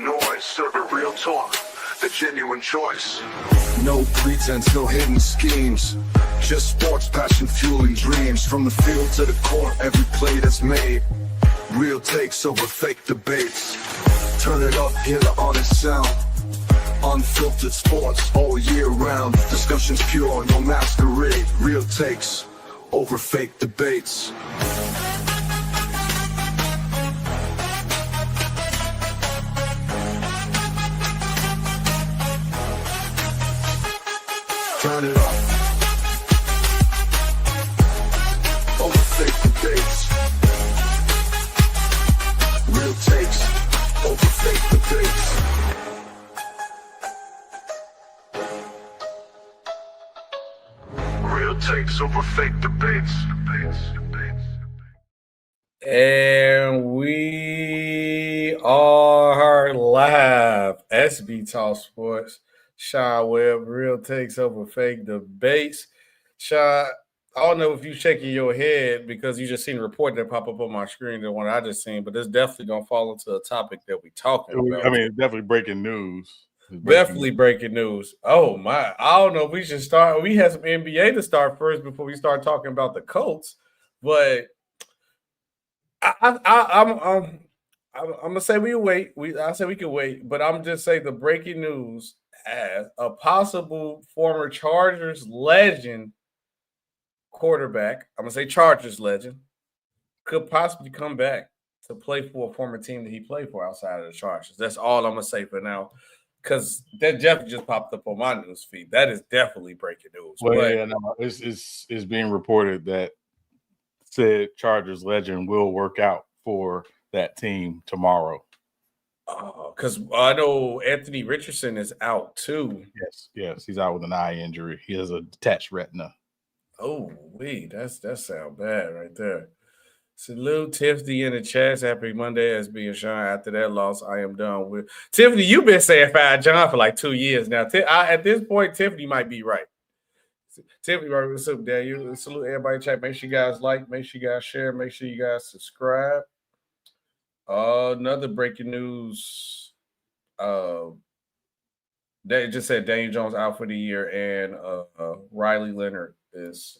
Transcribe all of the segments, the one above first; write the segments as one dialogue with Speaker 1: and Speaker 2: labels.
Speaker 1: noise, serving real talk, the genuine choice.
Speaker 2: No pretense, no hidden schemes. Just sports, passion, fueling dreams. From the field to the court, every play that's made. Real takes over fake debates. Turn it up, hear the honest sound. Unfiltered sports all year round. Discussions pure, no masquerade. Real takes over fake debates. Turn it up. Over fake debates. Real takes over fake debates.
Speaker 1: Real takes over fake debates.
Speaker 3: And we are live. SB Talk Sports. Sean Webb, real takes over fake debates. Sean, I don't know if you're shaking your head because you just seen a report that pop up on my screen, the one I just seen, but it's definitely going to fall into a topic that we're talking about.
Speaker 4: I mean, it's definitely breaking news.
Speaker 3: Definitely breaking news. Oh, my. I don't know if we should start. We had some NBA to start first before we start talking about the Colts, but I'm gonna say we wait. I say we can wait, but I'm just saying the breaking news as a possible former Chargers legend quarterback. I'm gonna say Chargers legend could possibly come back to play for a former team that he played for outside of the Chargers. That's all I'm gonna say for now, because that definitely just popped up on my news feed. That is definitely breaking news.
Speaker 4: Well, yeah, no, it's being reported that said Chargers legend will work out for that team tomorrow.
Speaker 3: Because I know Anthony Richardson is out too.
Speaker 4: Yes, he's out with an eye injury. He has a detached retina.
Speaker 3: Oh, wait, that sounds bad right there. Salute Tiffany in the chat. Happy Monday, SB and Sean. After that loss, I am done with Tiffany. You've been saying Fire John for like 2 years now. At this point, Tiffany might be right. Tiffany, what's up, Daniel? Salute everybody in chat. Make sure you guys like, make sure you guys share, make sure you guys subscribe. Another breaking news. They just said Daniel Jones out for the year, and Riley Leonard is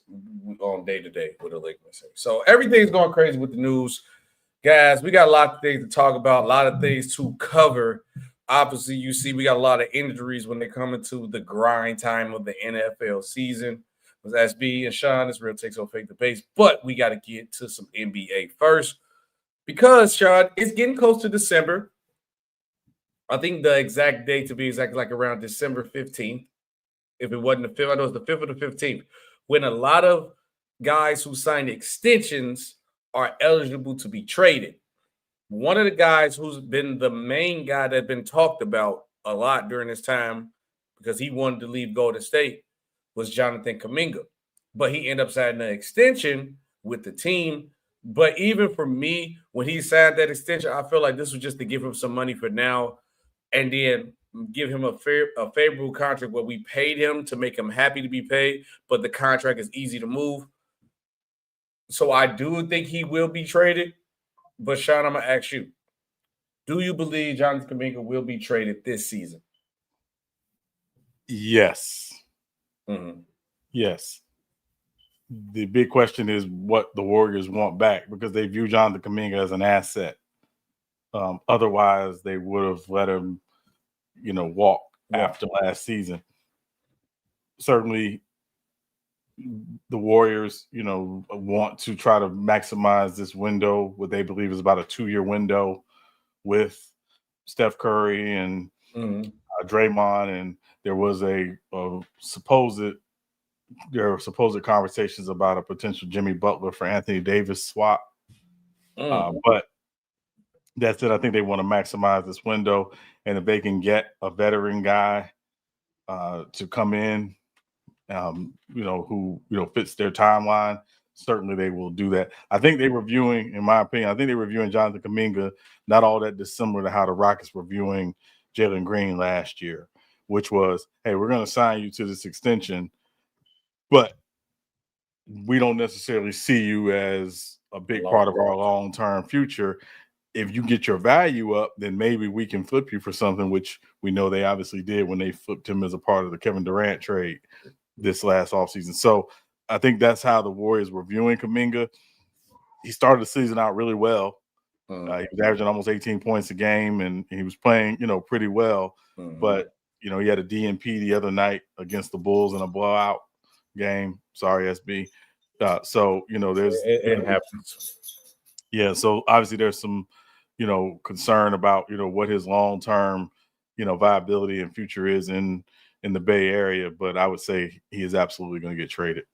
Speaker 3: on day-to-day with a leg injury. So everything's going crazy with the news. Guys, we got a lot of things to talk about, a lot of things to cover. Obviously, you see we got a lot of injuries when they come into the grind time of the NFL season. With SB and Sean, this real takes on fake debates, but we got to get to some NBA first because, Sean, it's getting close to December. I think the exact date to be exactly like around December 15th. If it wasn't the 5th, I know it's the 5th or the 15th, when a lot of guys who signed extensions are eligible to be traded. One of the guys who's been the main guy that's been talked about a lot during this time because he wanted to leave Golden State was Jonathan Kuminga. But he ended up signing an extension with the team. But even for me, when he signed that extension, I feel like this was just to give him some money for now and then give him a favorable contract where we paid him to make him happy to be paid, but the contract is easy to move. So I do think he will be traded. But, Sean, I'm going to ask you, do you believe Jonathan Kuminga will be traded this season?
Speaker 4: Yes.
Speaker 3: Mm-hmm.
Speaker 4: Yes. The big question is what the Warriors want back because they view Jonathan Kuminga as an asset. Otherwise, they would have let him, walk after last season. Certainly, the Warriors, want to try to maximize this window, what they believe is about a 2-year window with Steph Curry and Draymond. And there was supposed conversations about a potential Jimmy Butler for Anthony Davis swap. But that's it. I think they want to maximize this window. And if they can get a veteran guy to come in, who fits their timeline, certainly they will do that. I think they're reviewing, in my opinion, Jonathan Kuminga not all that dissimilar to how the Rockets were viewing Jalen Green last year, which was, hey, we're going to sign you to this extension, but we don't necessarily see you as a big part of our long-term future. if you get your value up, then maybe we can flip you for something, which we know they obviously did when they flipped him as a part of the Kevin Durant trade this last offseason. So I think that's how the Warriors were viewing Kuminga. He started the season out really well. He was averaging almost 18 points a game, and he was playing, pretty well. But, he had a DNP the other night against the Bulls in a blowout game. Sorry, SB. So, there's
Speaker 3: it happens.
Speaker 4: Yeah, so obviously there's some, concern about, what his long-term, viability and future is in the Bay Area. But I would say he is absolutely going to get traded.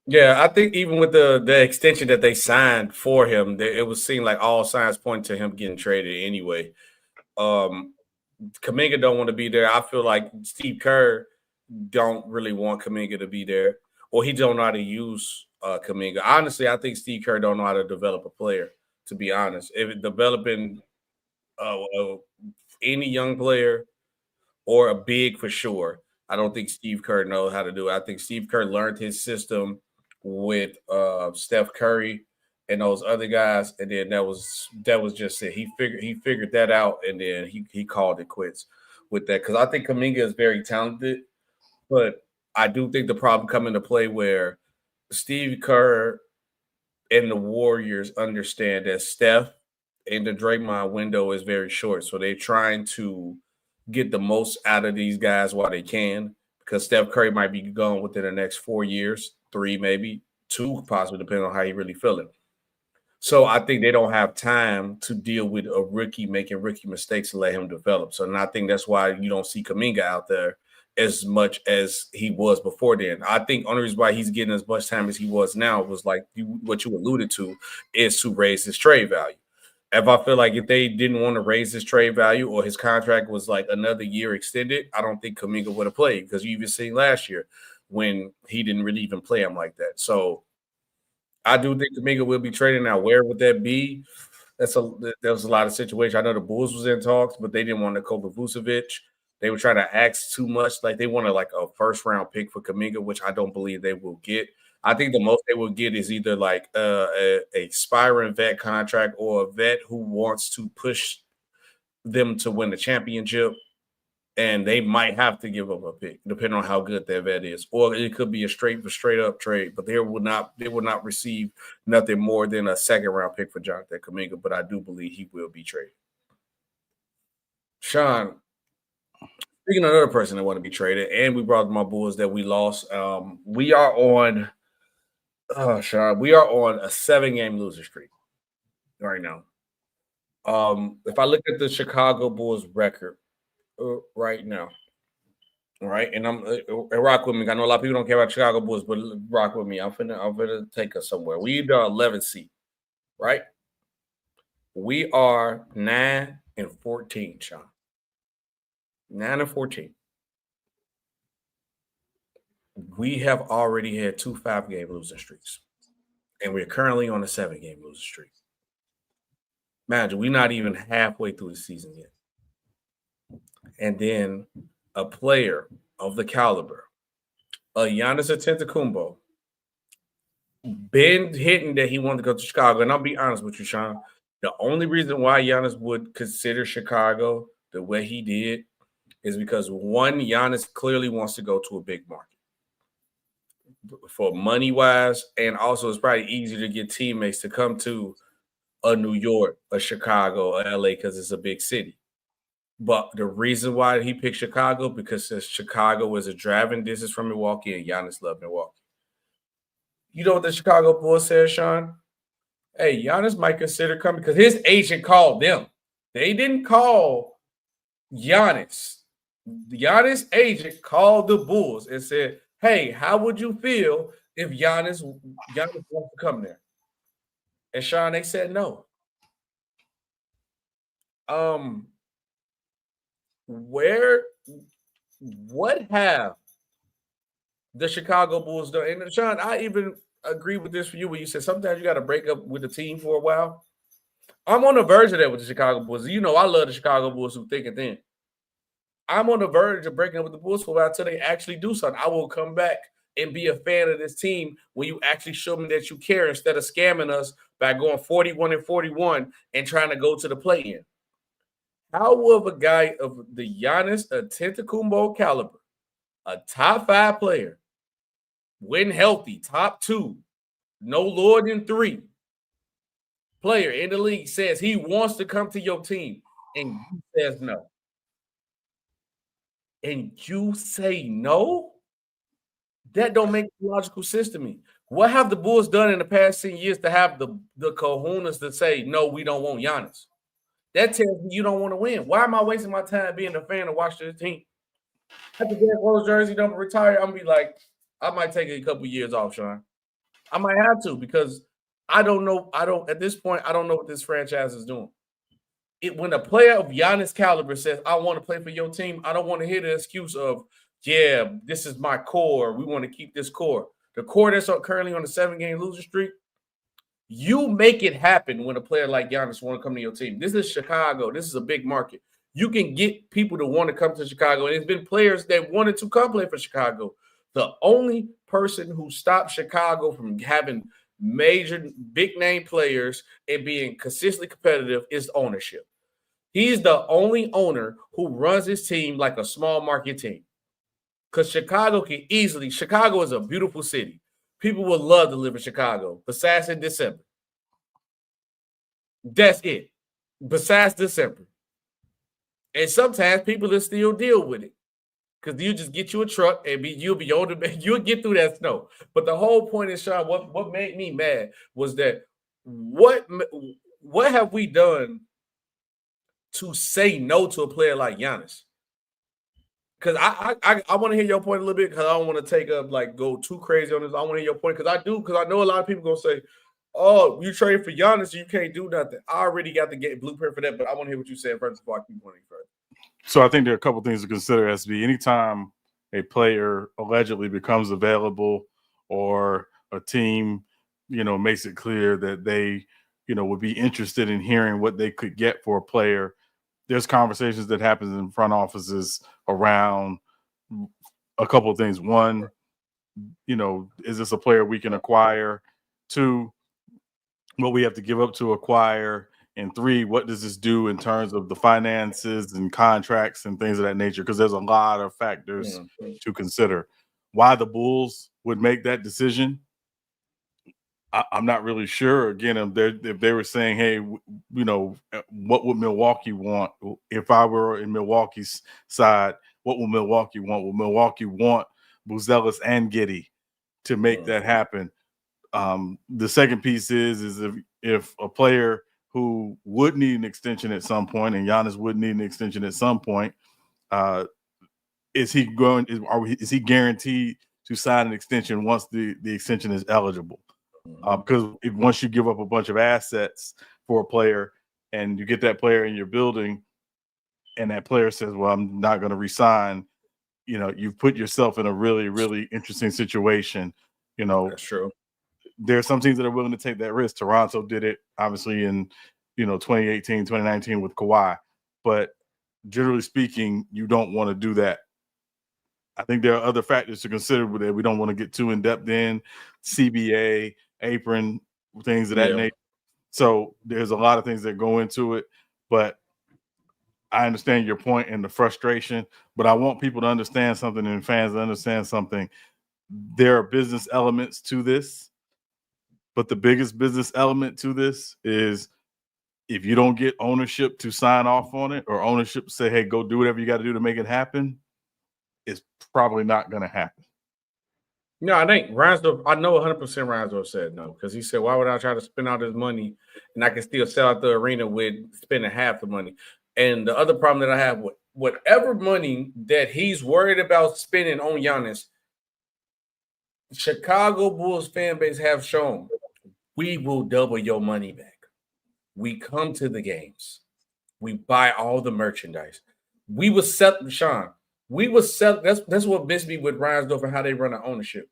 Speaker 3: Yeah, I think even with the extension that they signed for him, it was seemed like all signs point to him getting traded anyway. Kuminga don't want to be there. I feel like Steve Kerr don't really want Kuminga to be there, or he don't know how to use Kuminga. Honestly, I think Steve Kerr don't know how to develop a player, to be honest. If developing any young player or a big for sure, I don't think Steve Kerr knows how to do it. I think Steve Kerr learned his system with Steph Curry and those other guys, and then that was just it. He figured that out, and then he called it quits with that, because I think Kuminga is very talented, but I do think the problem come into play where Steve Kerr and the Warriors understand that Steph and the Draymond window is very short, so they're trying to get the most out of these guys while they can, because Steph Curry might be gone within the next 4 years, 3 maybe, 2 possibly, depending on how you really feeling. So I think they don't have time to deal with a rookie making rookie mistakes and let him develop. So, and I think that's why you don't see Kuminga out there as much as he was before then. I think only reason why he's getting as much time as he was now was like what you alluded to, is to raise his trade value. If I feel like if they didn't want to raise his trade value, or his contract was like another year extended, I don't think Kuminga would have played, because you even seen last year when he didn't really even play him like that. So I do think Kuminga will be traded. Now, where would that be? There was a lot of situations. I know the Bulls was in talks, but they didn't want Nikola Vucevic. They were trying to ask too much. Like, they wanted like a first-round pick for Kuminga, which I don't believe they will get. I think the most they will get is either like a aspiring vet contract, or a vet who wants to push them to win the championship, and they might have to give up a pick depending on how good that vet is. Or it could be a straight up trade, but they will not receive nothing more than a second-round pick for Jonathan Kuminga. But I do believe he will be traded. Sean, speaking of another person that want to be traded, and we brought my Bulls that we lost, we are on – Sean, we are on a 7-game loser streak right now. If I look at the Chicago Bulls record right now, all right, and rock with me. I know a lot of people don't care about Chicago Bulls, but rock with me. I'm finna take us somewhere. We are 11th seed, right? We are 9-14, Sean. 9-14. We have already had 2 5-game losing streaks, and we're currently on a 7-game losing streak. Imagine, we're not even halfway through the season yet. And then a player of the caliber of Giannis Antetokounmpo been hitting that he wanted to go to Chicago. And I'll be honest with you, Sean, the only reason why Giannis would consider Chicago the way he did is because, one, Giannis clearly wants to go to a big market for money-wise, and also it's probably easier to get teammates to come to a New York, a Chicago, a LA, because it's a big city. But the reason why he picked Chicago, because since Chicago is a driving distance from Milwaukee, and Giannis loved Milwaukee. You know what the Chicago Bulls said, Sean? Hey, Giannis might consider coming, because his agent called them. They didn't call Giannis. Giannis' agent called the Bulls and said, hey, how would you feel if Giannis wants to come there? And Sean, they said no. What have the Chicago Bulls done? And Sean, I even agree with this for you when you said sometimes you got to break up with the team for a while. I'm on the verge of that with the Chicago Bulls. You know, I love the Chicago Bulls who think and think. I'm on the verge of breaking up with the Bulls for a while until they actually do something. I will come back and be a fan of this team when you actually show me that you care instead of scamming us by going 41-41 and trying to go to the play-in? How will a guy of the Giannis Antetokounmpo caliber, a top 5 player, when healthy, top 2, no lower than 3 player in the league says he wants to come to your team and you says no? And you say no? That don't make logical sense to me. What have the Bulls done in the past 10 years to have the kahunas to say, no, we don't want Giannis? That tells me you don't want to win. Why am I wasting my time being a fan to watch this team? After Derrick Rose jersey don't retire, I'm going to be like, I might take a couple years off, Sean. I might have to because I don't know. At this point, I don't know what this franchise is doing. When a player of Giannis caliber says, I want to play for your team, I don't want to hear the excuse of, yeah, this is my core. We want to keep this core. The core that's currently on the 7-game losing streak, you make it happen when a player like Giannis want to come to your team. This is Chicago. This is a big market. You can get people to want to come to Chicago. And there's been players that wanted to come play for Chicago. The only person who stopped Chicago from having major big name players and being consistently competitive is ownership. He's the only owner who runs his team like a small market team. Because Chicago is a beautiful city. People would love to live in Chicago, besides in December. That's it. Besides December. And sometimes people will still deal with it. Because you just get you a truck and you'll be older, you'll get through that snow. But the whole point is, Sean, what made me mad was that what have we done to say no to a player like Giannis? Because I want to hear your point a little bit because I don't want to go too crazy on this. I want to hear your point because I know a lot of people going to say, oh, you trade for Giannis, you can't do nothing. I already got the blueprint for that, but I want to hear what you said first before I keep going further.
Speaker 4: So I think there are a couple things to consider, SB. Anytime a player allegedly becomes available or a team, makes it clear that they, would be interested in hearing what they could get for a player, there's conversations that happens in front offices around a couple of things. One, is this a player we can acquire? 2, what we have to give up to acquire? And 3, what does this do in terms of the finances and contracts and things of that nature? Because there's a lot of factors to consider. Why the Bulls would make that decision, I'm not really sure. Again, if they were saying, hey, what would Milwaukee want? If I were in Milwaukee's side, what will Milwaukee want? Will Milwaukee want Buzelis and Giddey to make that happen? The second piece is if a player who would need an extension at some point, and Giannis would need an extension at some point, is he guaranteed to sign an extension once the extension is eligible? Because once you give up a bunch of assets for a player and you get that player in your building and that player says, well, I'm not going to resign, you've put yourself in a really, really interesting situation.
Speaker 3: That's true.
Speaker 4: There are some teams that are willing to take that risk. Toronto did it, obviously, in 2018, 2019 with Kawhi. But generally speaking, you don't want to do that. I think there are other factors to consider that we don't want to get too in-depth in. CBA, apron, things of that nature. So there's a lot of things that go into it. But I understand your point and the frustration. But I want people to understand something and fans to understand something. There are business elements to this. But the biggest business element to this is if you don't get ownership to sign off on it or ownership say, hey, go do whatever you got to do to make it happen, it's probably not going to happen.
Speaker 3: No, I think Reinsdorf, I know 100% Reinsdorf said no because he said, why would I try to spend all this money and I can still sell out the arena with spending half the money? And the other problem that I have with whatever money that he's worried about spending on Giannis, Chicago Bulls fan base have shown we will double your money back. We come to the games. We buy all the merchandise. We will sell, Sean. We will sell. That's what missed me with Reinsdorf and how they run the ownership.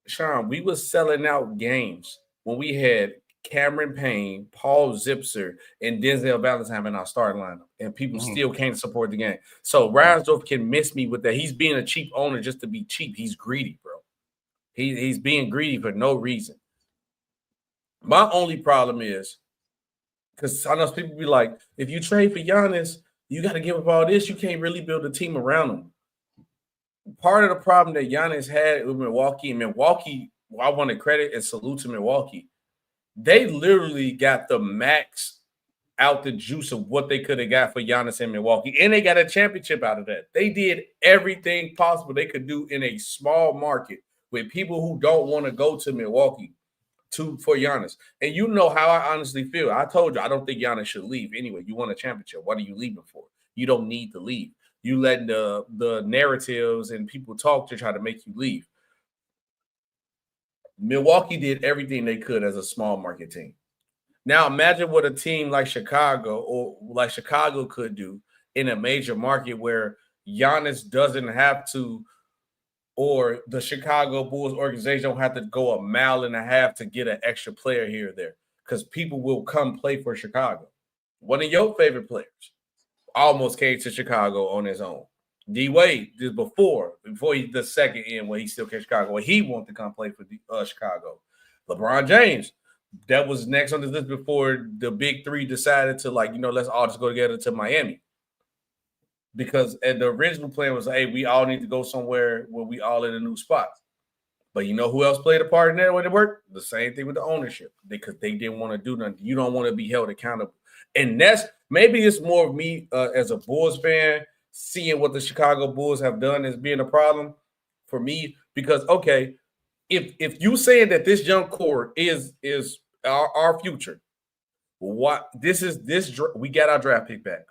Speaker 3: Sean, we was selling out games when we had Cameron Payne, Paul Zipser, and Denzel Valentine in our starting lineup, and people still can't support the game. So Reinsdorf can miss me with that. He's being a cheap owner just to be cheap. He's greedy, bro. He's being greedy for no reason. My only problem is because I know people be like, if you trade for Giannis, you got to give up all this. You can't really build a team around him. Part of the problem that Giannis had with Milwaukee, I want to credit and salute to Milwaukee. They literally got the max out the juice of what they could have got for Giannis in Milwaukee, and they got a championship out of that. They did everything possible they could do in a small market with people who don't want to go to Milwaukee for Giannis. And you know how I honestly feel. I told you I don't think Giannis should leave anyway. You won a championship. What are you leaving for? You don't need to leave. You letting the narratives and people talk to try to make you leave. Milwaukee did everything they could as a small market team. Now imagine what a team like Chicago could do in a major market where Giannis doesn't have to, or the Chicago Bulls organization don't have to go a mile and a half to get an extra player here or there, because people will come play for Chicago. One of your favorite players almost came to Chicago on his own. D-Wade did before the second end when he still came to Chicago, when he wanted to come play for Chicago. LeBron James, that was next on the list before the big three decided to, let's all just go together to Miami. Because the original plan was, hey, we all need to go somewhere where we all in a new spot. But you know who else played a part in that when it worked? The same thing with the ownership. Because they didn't want to do nothing. You don't want to be held accountable. And maybe it's more of me as a Bulls fan, seeing what the Chicago Bulls have done as being a problem for me. Because, okay, if you saying that this young core is our future, we got our draft pick back.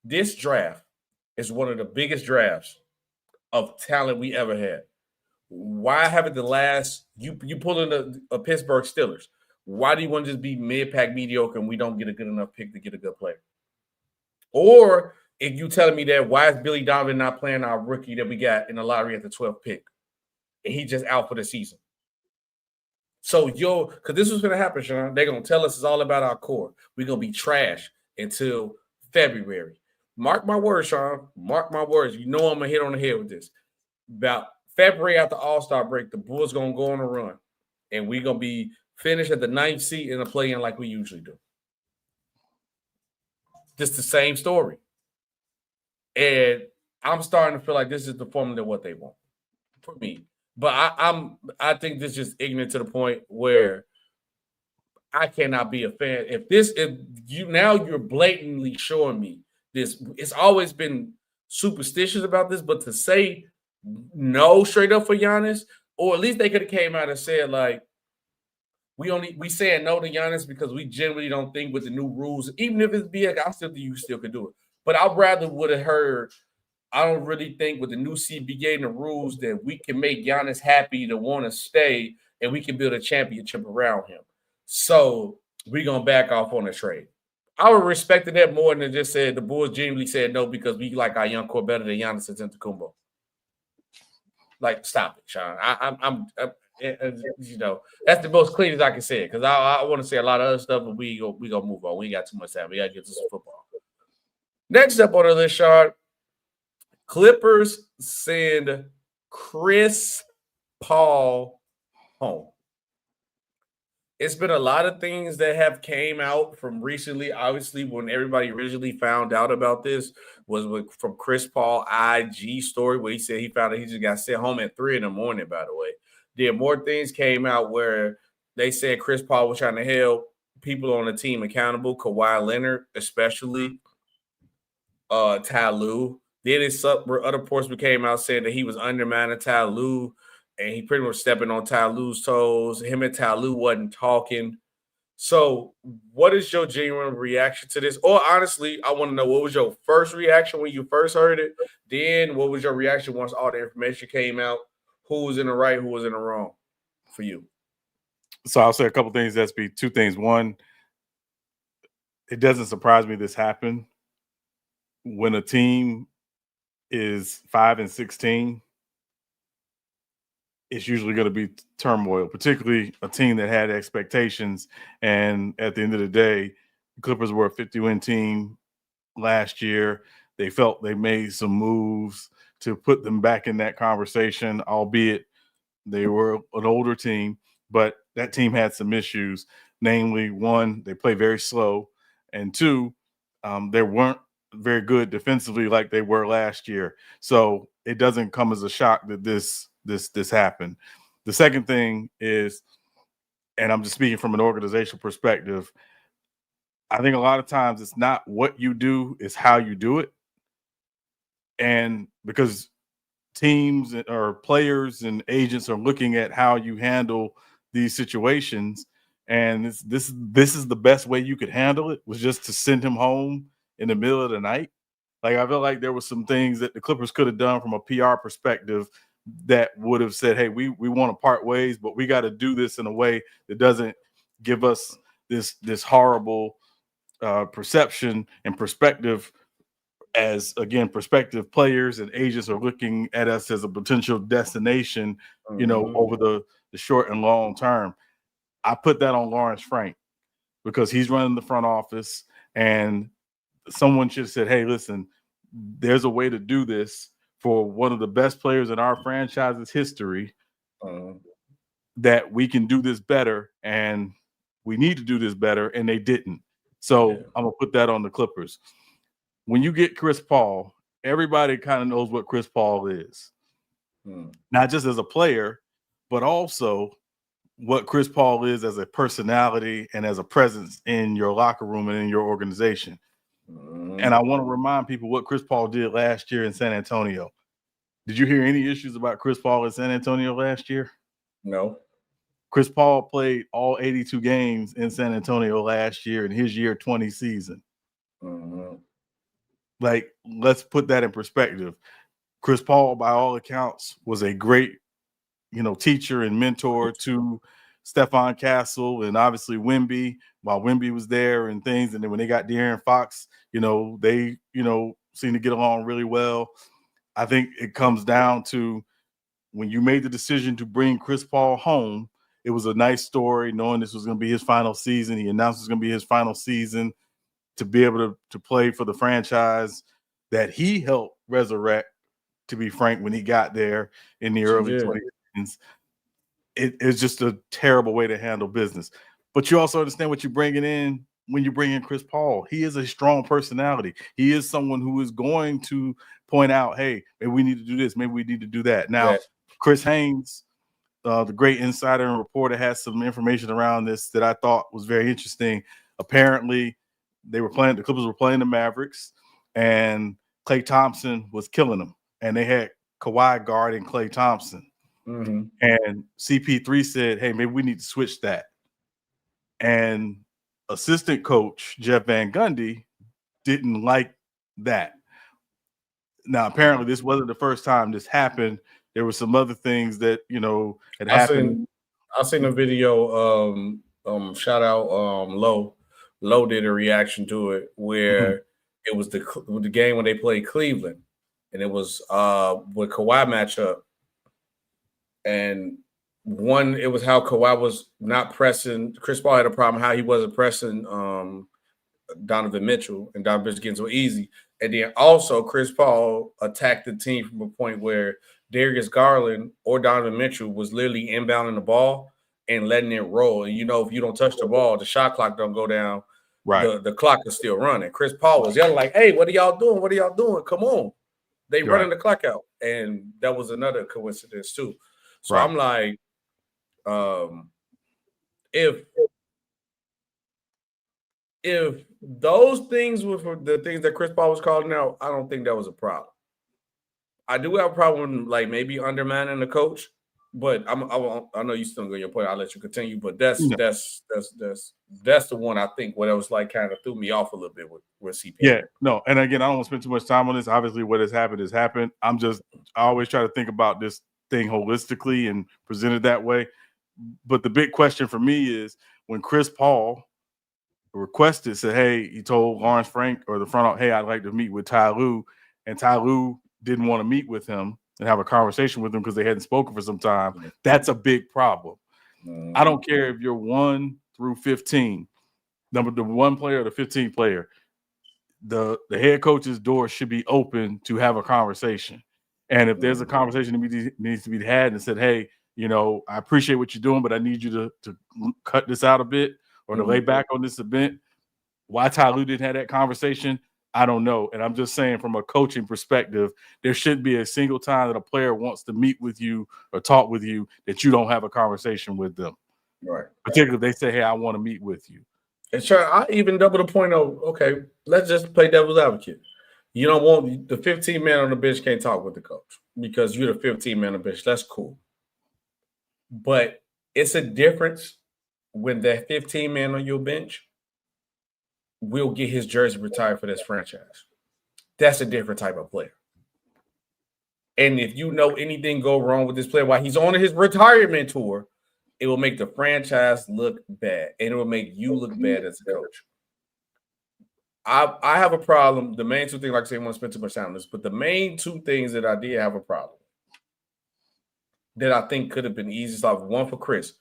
Speaker 3: This draft is one of the biggest drafts of talent we ever had. Why haven't you pull in a Pittsburgh Steelers? Why do you want to just be mid-pack mediocre and we don't get a good enough pick to get a good player? Or if you telling me that, why is Billy Donovan not playing our rookie that we got in the lottery at the 12th pick? And he just out for the season. So, because this was going to happen, Sean. They're going to tell us it's all about our core. We're going to be trash until February. Mark my words, Sean. Mark my words. You know I'm going to hit on the head with this. About February after All-Star break, the Bulls going to go on a run. And we're going to be finished at the 9th seed in a play-in like we usually do. Just the same story. And I'm starting to feel like this is the formula what they want for me. But I think this is just ignorant to the point where I cannot be a fan. You're blatantly showing me this. It's always been superstitious about this, but to say no straight up for Giannis, or at least they could have came out and said, like, we saying no to Giannis because we generally don't think with the new rules, even if it's big, I still think you still could do it. But I rather would have heard, I don't really think with the new CBA and the rules that we can make Giannis happy to want to stay and we can build a championship around him. So we're going to back off on the trade. I would have respected that more than just said the Bulls genuinely said no because we like our young core better than Giannis Antetokounmpo. Like, stop it, Sean. I'm that's the most clean as I can say it because I want to say a lot of other stuff, but we gonna move on. We ain't got too much time. We got to get to some football. Next up on the list, Sean, Clippers send Chris Paul home. It's been a lot of things that have came out from recently. Obviously, when everybody originally found out about this was from Chris Paul IG story where he said he found out he just got sent home at 3 a.m, by the way. Then more things came out where they said Chris Paul was trying to hold people on the team accountable, Kawhi Leonard especially, Ty Lue. Then other reports came out saying that he was undermining Ty Lue and he pretty much stepping on Ty Lue's toes. Him and Ty Lue wasn't talking. So what is your genuine reaction to this? Or honestly, I want to know what was your first reaction when you first heard it? Then what was your reaction once all the information came out? Who was in the right, who was in the wrong for you?
Speaker 4: So I'll say a couple things, SB. Two things. One, it doesn't surprise me this happened. When a team is 5-16, it's usually going to be turmoil, particularly a team that had expectations. And at the end of the day, the Clippers were a 50-win team last year. They felt they made some moves to put them back in that conversation, albeit They were an older team, but that team had some issues. Namely, one, they play very slow, and two, they weren't very good defensively like they were last year. So it doesn't come as a shock that this happened. The second thing is, and I'm just speaking from an organizational perspective, I think a lot of times it's not what you do, it's how you do it. And because teams or players and agents are looking at how you handle these situations, and this is the best way you could handle it, was just to send him home in the middle of the night. Like, I felt like there were some things that the Clippers could have done from a PR perspective that would have said, hey, we want to part ways, but we got to do this in a way that doesn't give us this horrible perception and perspective, as again, prospective players and agents are looking at us as a potential destination, over the short and long term. I put that on Lawrence Frank because he's running the front office, and someone should have said, hey, listen, there's a way to do this for one of the best players in our franchise's history, that we can do this better, and we need to do this better, and they didn't. So I'm going to put that on the Clippers. When you get Chris Paul, everybody kind of knows what Chris Paul is. Not just as a player, but also what Chris Paul is as a personality and as a presence in your locker room and in your organization. And I want to remind people what Chris Paul did last year in San Antonio. Did you hear any issues about Chris Paul in San Antonio last year?
Speaker 3: No.
Speaker 4: Chris Paul played all 82 games in San Antonio last year in his year 20 season. Like, let's put that in perspective. Chris Paul, by all accounts, was a great, teacher and mentor to Stephon Castle and obviously Wemby while Wemby was there and things. And then when they got De'Aaron Fox, they, seem to get along really well. I think it comes down to when you made the decision to bring Chris Paul home, it was a nice story knowing this was going to be his final season. He announced it was going to be his final season to be able to play for the franchise that he helped resurrect, to be frank, when he got there in the early 2010s. It's just a terrible way to handle business. But you also understand what you're bringing in when you bring in Chris Paul. He is a strong personality. He is someone who is going to point out, hey, maybe we need to do this, maybe we need to do that. Now, Chris Haynes, the great insider and reporter, has some information around this that I thought was very interesting. Apparently, the Clippers were playing the Mavericks, and Klay Thompson was killing them. And they had Kawhi guarding Klay Thompson. And CP3 said, hey, maybe we need to switch that. And assistant coach Jeff Van Gundy didn't like that. Now, apparently, this wasn't the first time this happened. There were some other things that, had happened.
Speaker 3: I seen a video, shout out Low. Low did a reaction to it where it was the game when they played Cleveland, and it was with Kawhi matchup. And one, it was how Kawhi was not pressing. Chris Paul had a problem how he wasn't pressing Donovan Mitchell, and Donovan Mitchell getting so easy. And then also Chris Paul attacked the team from a point where Darius Garland or Donovan Mitchell was literally inbounding the ball and letting it roll. And if you don't touch the ball, the shot clock don't go down.
Speaker 4: Right.
Speaker 3: The clock is still running. Chris Paul was yelling like, hey, what are y'all doing? What are y'all doing? Come on. They running the clock out. And that was another coincidence too. So I'm like, if those things were for the things that Chris Paul was calling out, I don't think that was a problem. I do have a problem, like maybe undermining the coach, but I know you still got your point. I'll let you continue, but that's the one I think what it was like kind of threw me off a little bit with CP.
Speaker 4: Yeah, no, and again, I don't want to spend too much time on this. Obviously, what has happened has happened. I always try to think about this thing holistically and present it that way. But the big question for me is when Chris Paul requested, said, hey, he told Lawrence Frank or the front, hey, I'd like to meet with Ty Lue, and Ty Lue didn't want to meet with him and have a conversation with him because they hadn't spoken for some time. That's a big problem. I don't care if you're 1 through 15, the 1 player or the 15th player. The head coach's door should be open to have a conversation. And if there's a conversation that needs to be had and said, hey, I appreciate what you're doing, but I need you to cut this out a bit or to lay back on this event. Why Ty Lue didn't have that conversation, I don't know. And I'm just saying from a coaching perspective, there shouldn't be a single time that a player wants to meet with you or talk with you that you don't have a conversation with them.
Speaker 3: Right.
Speaker 4: Particularly if they say, hey, I want to meet with you.
Speaker 3: And sure, I even double the point of, okay, let's just play devil's advocate. You don't want the 15 man on the bench can't talk with the coach because you're the 15 man on the bench. That's cool. But it's a difference when that 15 man on your bench will get his jersey retired for this franchise. That's a different type of player. And if you know anything go wrong with this player while he's on his retirement tour, it will make the franchise look bad, and it will make you look bad as a coach. I have a problem. The main two things, like I say, I want to spend too much time on this, but the main two things that I did have a problem that I think could have been easy stuff. One for Chris.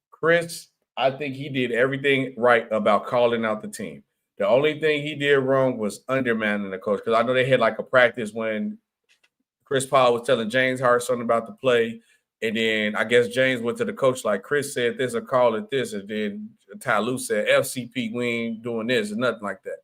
Speaker 3: Chris, I think he did everything right about calling out the team. The only thing he did wrong was undermining the coach, because I know they had like a practice when Chris Paul was telling James Hart something about the play, and then I guess James went to the coach like, Chris said this or call it this, and then Ty Lue said, FCP, we ain't doing this and nothing like that.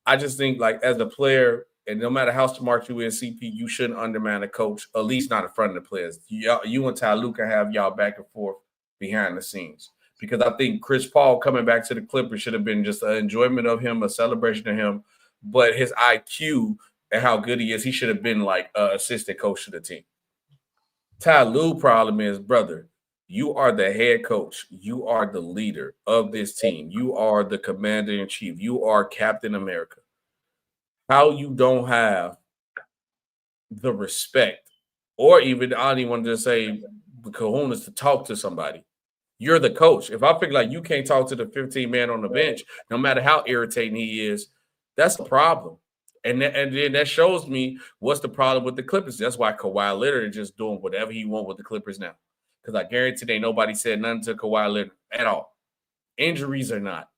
Speaker 3: I just think like as a player, and no matter how smart you is, CP, you shouldn't undermine a coach, at least not in front of the players. You and Ty Lue can have y'all back and forth behind the scenes. Because I think Chris Paul coming back to the Clippers should have been just an enjoyment of him, a celebration of him. But his IQ and how good he is, he should have been like an assistant coach to the team. Ty Lue problem is, brother, you are the head coach. You are the leader of this team. You are the commander-in-chief. You are Captain America. How you don't have the respect or even, I don't even want to say the kahunas to talk to somebody. You're the coach. If I feel like you can't talk to the 15 man on the bench, no matter how irritating he is, that's a problem. And then that shows me what's the problem with the Clippers. That's why Kawhi Leonard is just doing whatever he wants with the Clippers now. Because I guarantee today nobody said nothing to Kawhi Leonard at all. Injuries or not.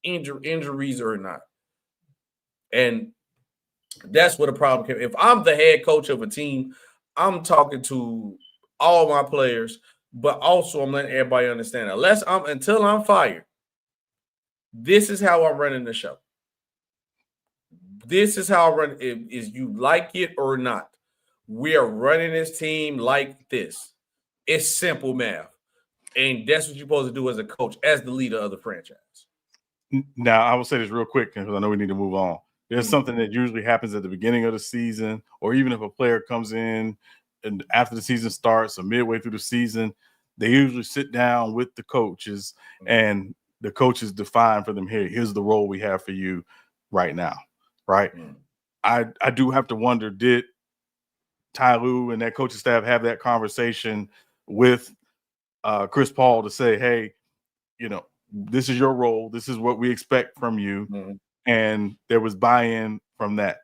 Speaker 3: Injuries or not. And that's what the problem came. If I'm the head coach of a team, I'm talking to all my players, but also I'm letting everybody understand until I'm fired, this is how I'm running the show. This is how I run it. Is you like it or not? We are running this team like this. It's simple math. And that's what you're supposed to do as a coach, as the leader of the franchise.
Speaker 4: Now, I will say this real quick because I know we need to move on. There's something that usually happens at the beginning of the season, or even if a player comes in and after the season starts or midway through the season, they usually sit down with the coaches and the coaches define for them, here's the role we have for you right now. Right. I do have to wonder, did Ty Lue and that coaching staff have that conversation with Chris Paul to say, hey, this is your role. This is what we expect from you. Mm-hmm. And there was buy-in from that.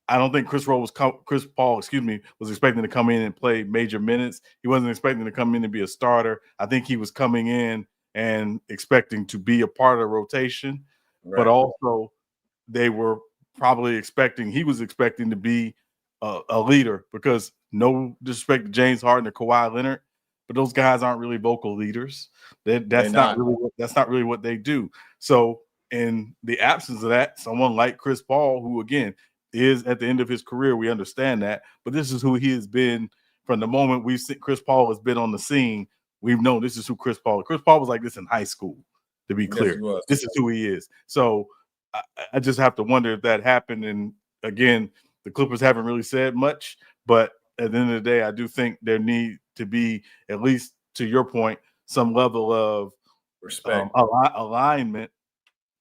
Speaker 4: I don't think Chris Paul was expecting to come in and play major minutes. He wasn't expecting to come in and be a starter. I think he was coming in and expecting to be a part of the rotation, right. But also he was expecting to be a leader, because no disrespect to James Harden or Kawhi Leonard, but those guys aren't really vocal leaders. That's not really what they do. So in the absence of that, someone like Chris Paul, who again is at the end of his career, we understand that, but this is who he has been from the moment we've seen Chris Paul has been on the scene. We've known this is who Chris Paul is. Chris Paul was like this in high school, to be clear. Yes, this is who he is. So I just have to wonder if that happened. And again, the Clippers haven't really said much, but at the end of the day, I do think there need to be, at least to your point, some level of respect, alignment.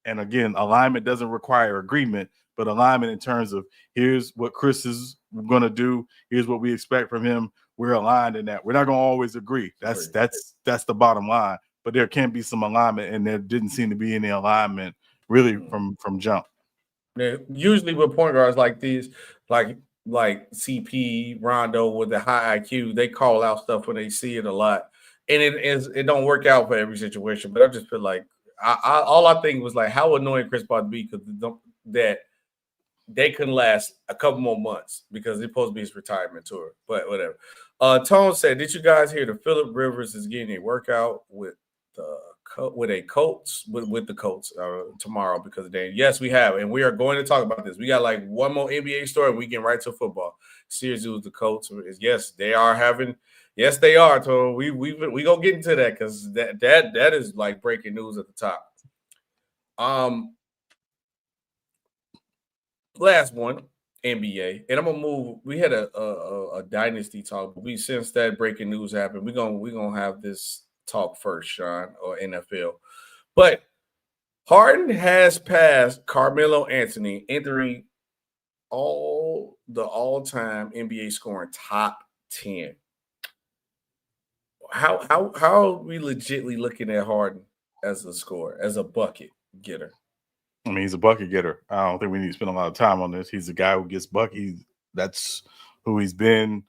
Speaker 4: And again, alignment doesn't require agreement, but alignment in terms of here's what Chris is going to do. Here's what we expect from him. We're aligned in that. We're not going to always agree. That's the bottom line. But there can be some alignment, and there didn't seem to be any alignment really from jump.
Speaker 3: Yeah, usually with point guards like these, like CP, Rondo with the high IQ, they call out stuff when they see it a lot, and it don't work out for every situation. But I just feel like all I think was like how annoying Chris Paul be, because that they couldn't last a couple more months because it's supposed to be his retirement tour. But whatever. Tone said, "Did you guys hear that Phillip Rivers is getting a workout with the Colts tomorrow because of that?" Yes, we have, and we are going to talk about this. We got like one more NBA story, and we get right to football. Seriously, with the Colts, yes, they are having. Yes, they are. So we gonna get into that because that is like breaking news at the top. Last one, NBA, and I'm gonna move. We had a dynasty talk, but since that breaking news happened, we're gonna have this talk first, Sean, or NFL. But Harden has passed Carmelo Anthony, entering all-time NBA scoring top 10. How are we legitly looking at Harden as a scorer, as a bucket getter?
Speaker 4: I mean, he's a bucket getter. I don't think we need to spend a lot of time on this. He's a guy who gets buckets. That's who he's been.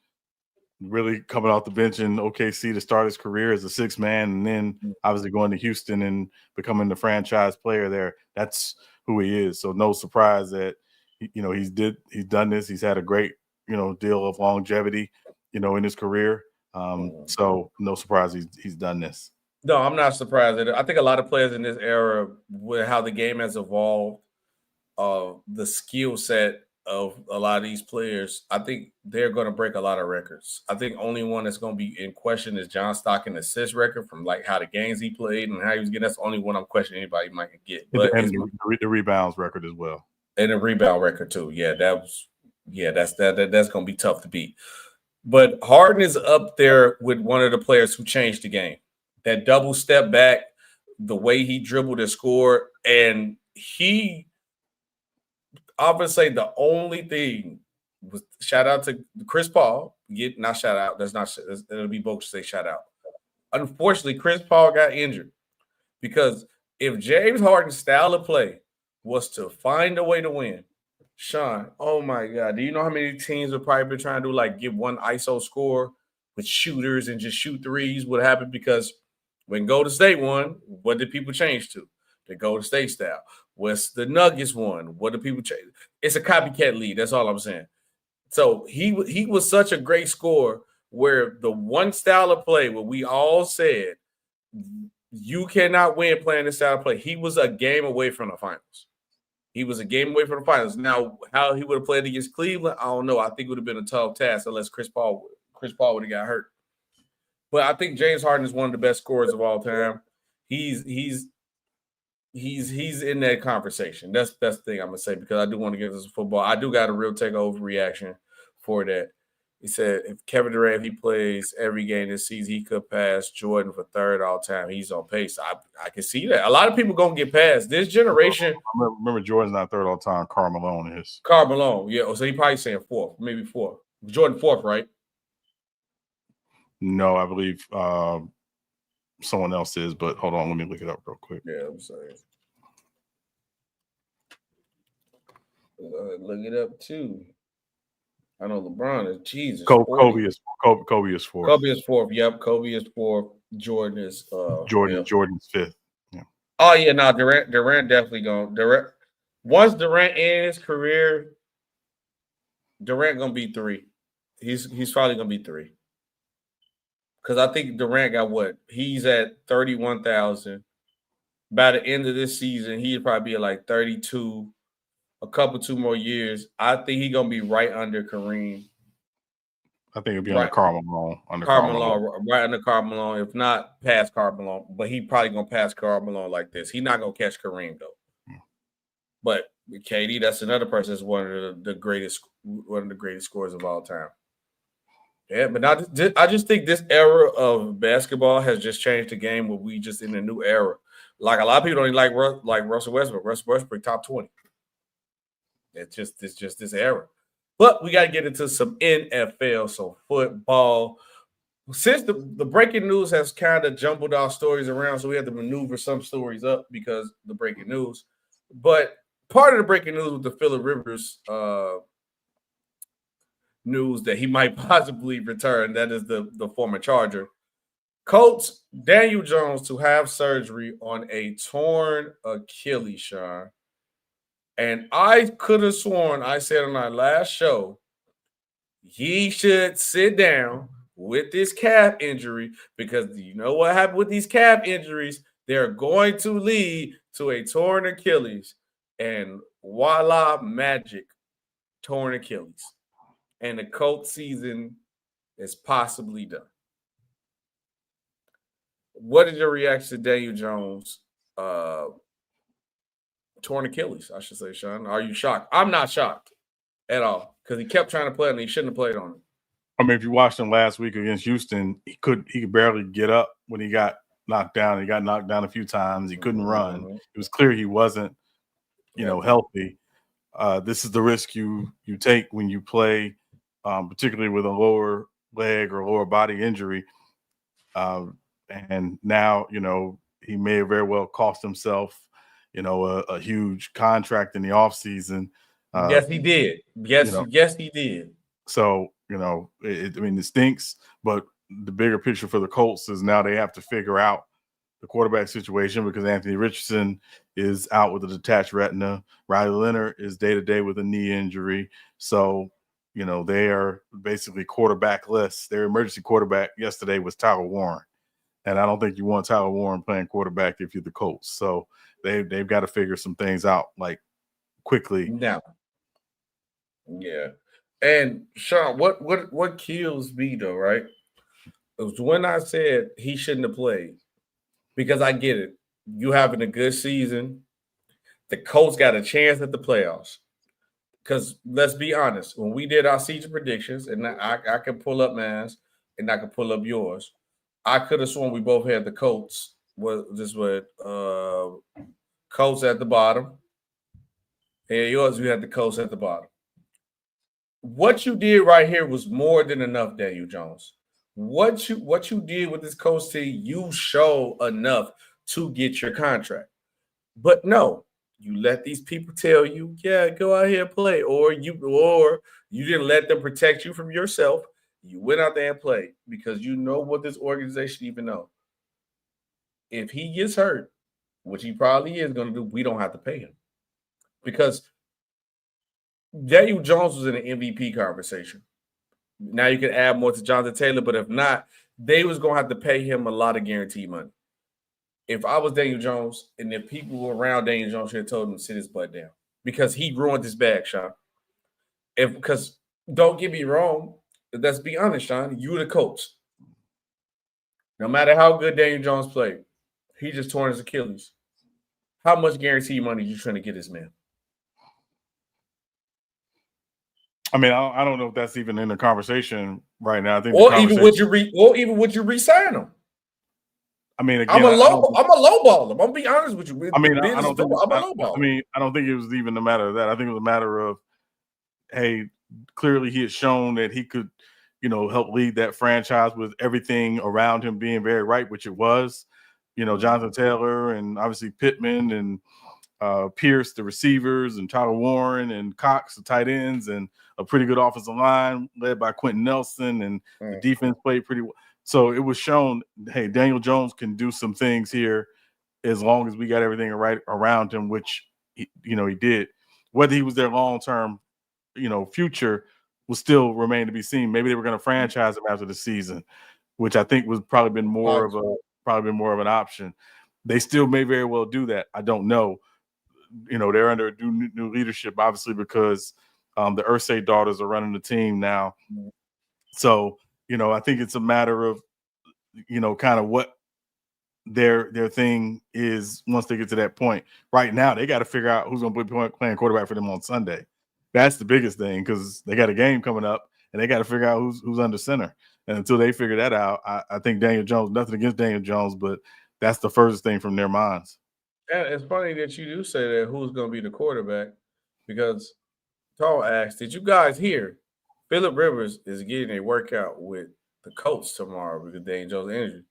Speaker 4: Really coming off the bench in OKC to start his career as a sixth man, and then obviously going to Houston and becoming the franchise player there. That's who he is. So no surprise that he's done this. He's had a great deal of longevity in his career. So no surprise he's done this.
Speaker 3: No, I'm not surprised at it. I think a lot of players in this era, with how the game has evolved, the skill set of a lot of these players, I think they're going to break a lot of records. I think only one that's going to be in question is John Stockton's assist record from like how the games he played and how he was getting. That's the only one I'm questioning anybody might get. But
Speaker 4: and the rebounds record as well.
Speaker 3: And the rebound record too. Yeah, that's going to be tough to beat. But Harden is up there with one of the players who changed the game. That double step back, the way he dribbled and scored, and I would say the only thing was shout out to Chris Paul. Not shout out. It'll be both to say shout out. Unfortunately, Chris Paul got injured because if James Harden's style of play was to find a way to win, Sean, oh my God, do you know how many teams have probably been trying to do like get one ISO score with shooters and just shoot threes? What happened because when Golden State won, what did people change to? The Golden State style. What's the Nuggets won? What do people change? It's a copycat league. That's all I'm saying. So he was such a great scorer where the one style of play where we all said you cannot win playing this style of play. He was a game away from the finals. Now, how he would have played against Cleveland, I don't know. I think it would have been a tough task unless Chris Paul would have got hurt. But I think James Harden is one of the best scorers of all time. He's in that conversation. That's the thing I'm gonna say because I do want to get this football. I do got a real takeover reaction for that. He said if Kevin Durant, if he plays every game this season, he could pass Jordan for third all time. He's on pace. I can see that. A lot of people gonna get past this generation.
Speaker 4: Remember Jordan's not third all time. Karl Malone is.
Speaker 3: Karl Malone, yeah. So he probably saying fourth, maybe fourth. Jordan fourth, right?
Speaker 4: No, I believe someone else is, but hold on, let me look it up real quick.
Speaker 3: Yeah, I'm sorry. Look it up too. I know LeBron is Jesus.
Speaker 4: Kobe is fourth.
Speaker 3: Kobe is fourth. Yep, Kobe is fourth. Jordan is
Speaker 4: Jordan's fifth. Yeah.
Speaker 3: Oh yeah, no, Durant definitely going. Once Durant ends his career, Durant gonna be three. He's probably gonna be three. Because I think Durant got what? He's at 31,000. By the end of this season, he'd probably be at like 32, two more years. I think he's going to be right under Kareem.
Speaker 4: I think it'll be under Karl Malone.
Speaker 3: Right under Karl Malone, if not past Karl Malone. But he probably going to pass Karl Malone like this. He's not going to catch Kareem, though. But KD, that's another person that's one of the greatest scorers of all time. Yeah, but I just think this era of basketball has just changed the game where we just in a new era. Like a lot of people don't even like Russell Westbrook. Russell Westbrook top 20. It's just this era. But we got to get into some NFL, so football. Since the breaking news has kind of jumbled our stories around, so we had to maneuver some stories up because the breaking news. But part of the breaking news with the Phillip Rivers news that he might possibly return. That is the former Charger. Colts, Daniel Jones to have surgery on a torn Achilles, Sean. And I could have sworn I said on our last show he should sit down with this calf injury because you know what happened with these calf injuries? They're going to lead to a torn Achilles. And voila, magic, torn Achilles. And the Colts season is possibly done. What is your reaction to Daniel Jones? Torn Achilles, I should say, Sean. Are you shocked? I'm not shocked at all because he kept trying to play and he shouldn't have played on it.
Speaker 4: I mean, if you watched him last week against Houston, he could barely get up when he got knocked down. He got knocked down a few times. He couldn't run. It was clear he wasn't, healthy. This is the risk you take when you play, particularly with a lower leg or lower body injury. And now, he may have very well cost himself, a huge contract in the offseason.
Speaker 3: Yes, he did. Yes, he did.
Speaker 4: So, it stinks, but the bigger picture for the Colts is now they have to figure out the quarterback situation because Anthony Richardson is out with a detached retina. Riley Leonard is day-to-day with a knee injury. So, they are basically quarterbackless. Their emergency quarterback yesterday was Tyler Warren. And I don't think you want Tyler Warren playing quarterback if you're the Colts. So they've got to figure some things out, like, quickly.
Speaker 3: Now. Yeah. And Sean, what kills me though, right? It was when I said he shouldn't have played. Because I get it. You having a good season. The Colts got a chance at the playoffs. Because let's be honest, when we did our season predictions, and I can pull up man's and I can pull up yours, I could have sworn we both had the Colts. Colts at the bottom. And yours, we had the Colts at the bottom. What you did right here was more than enough, Daniel Jones. What you did with this Colts team, you show enough to get your contract. But no, you let these people tell you, yeah, go out here and play, or you didn't let them protect you from yourself. You went out there and played because you know what this organization even know. If he gets hurt, which he probably is going to do, we don't have to pay him because Daniel Jones was in an MVP conversation. Now you can add more to Jonathan Taylor, but if not, they was going to have to pay him a lot of guaranteed money. If I was Daniel Jones and if people around Daniel Jones had told him to sit his butt down because he ruined his bag, Sean. Because don't get me wrong, let's be honest, Sean, you the coach. No matter how good Daniel Jones played, he just torn his Achilles. How much guaranteed money are you trying to get this man?
Speaker 4: I mean, I don't know if that's even in the conversation right now. I think,
Speaker 3: even would you re-sign him?
Speaker 4: I mean, again,
Speaker 3: I'm a low baller. I'm gonna be honest with you.
Speaker 4: I mean, I don't think
Speaker 3: I'm a low baller.
Speaker 4: I mean, I don't think it was even a matter of that. I think it was a matter of, hey, clearly he had shown that he could, help lead that franchise with everything around him being very right, which it was. Jonathan Taylor and obviously Pittman and Pierce, the receivers, and Tyler Warren and Cox, the tight ends, and a pretty good offensive line led by Quentin Nelson, and the defense played pretty well. So it was shown, hey, Daniel Jones can do some things here as long as we got everything right around him, which he did. Whether he was their long-term, future will still remain to be seen. Maybe they were going to franchise him after the season, which I think was probably been more of an option. They still may very well do that. I don't know. They're under new leadership, obviously, because the Irsay daughters are running the team now. So, I think it's a matter of, kind of what their thing is once they get to that point. Right now, they got to figure out who's going to be playing quarterback for them on Sunday. That's the biggest thing because they got a game coming up and they got to figure out who's under center. And until they figure that out, I think Daniel Jones, nothing against Daniel Jones, but that's the furthest thing from their minds.
Speaker 3: And it's funny that you do say that who's going to be the quarterback because Paul asked, did you guys hear Phillip Rivers is getting a workout with the Colts tomorrow because Daniel Jones injured?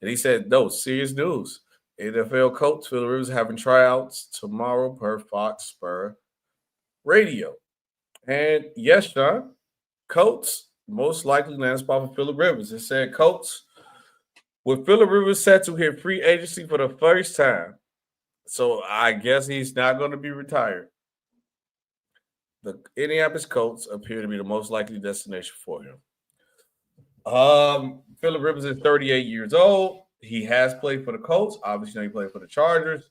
Speaker 3: And he said, no, serious news. NFL coach Phillip Rivers having tryouts tomorrow per Fox Spur Radio. And yes, Sean, Colts most likely land spot for Phillip Rivers. It said Colts with Phillip Rivers set to hit free agency for the first time. So I guess he's not going to be retired. the Indianapolis Colts appear to be the most likely destination for him. Phillip Rivers is 38 years old. He has played for the Colts. Obviously, he played for the Chargers.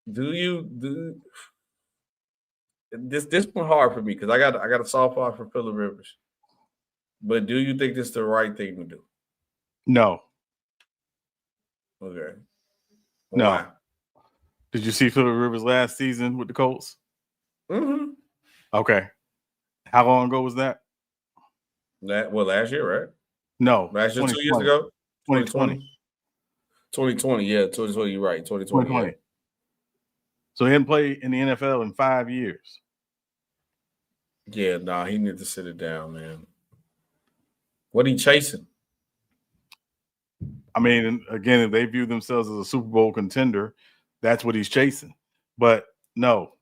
Speaker 3: This one hard for me because I got a soft spot for Phillip Rivers. But do you think this is the right thing to do?
Speaker 4: No.
Speaker 3: Okay.
Speaker 4: No.
Speaker 3: Why?
Speaker 4: Did you see Phillip Rivers last season with the Colts?
Speaker 3: Mm-hmm.
Speaker 4: Okay. How long ago was that?
Speaker 3: Last year, right?
Speaker 4: No.
Speaker 3: Last year, 2 years ago?
Speaker 4: 2020.
Speaker 3: 2020, yeah. 2020, you're right. 2020. Yeah.
Speaker 4: So he hadn't played in the NFL in 5 years.
Speaker 3: Yeah, nah, he needs to sit it down, man. What he chasing?
Speaker 4: I mean, again, if they view themselves as a Super Bowl contender, that's what he's chasing. But no.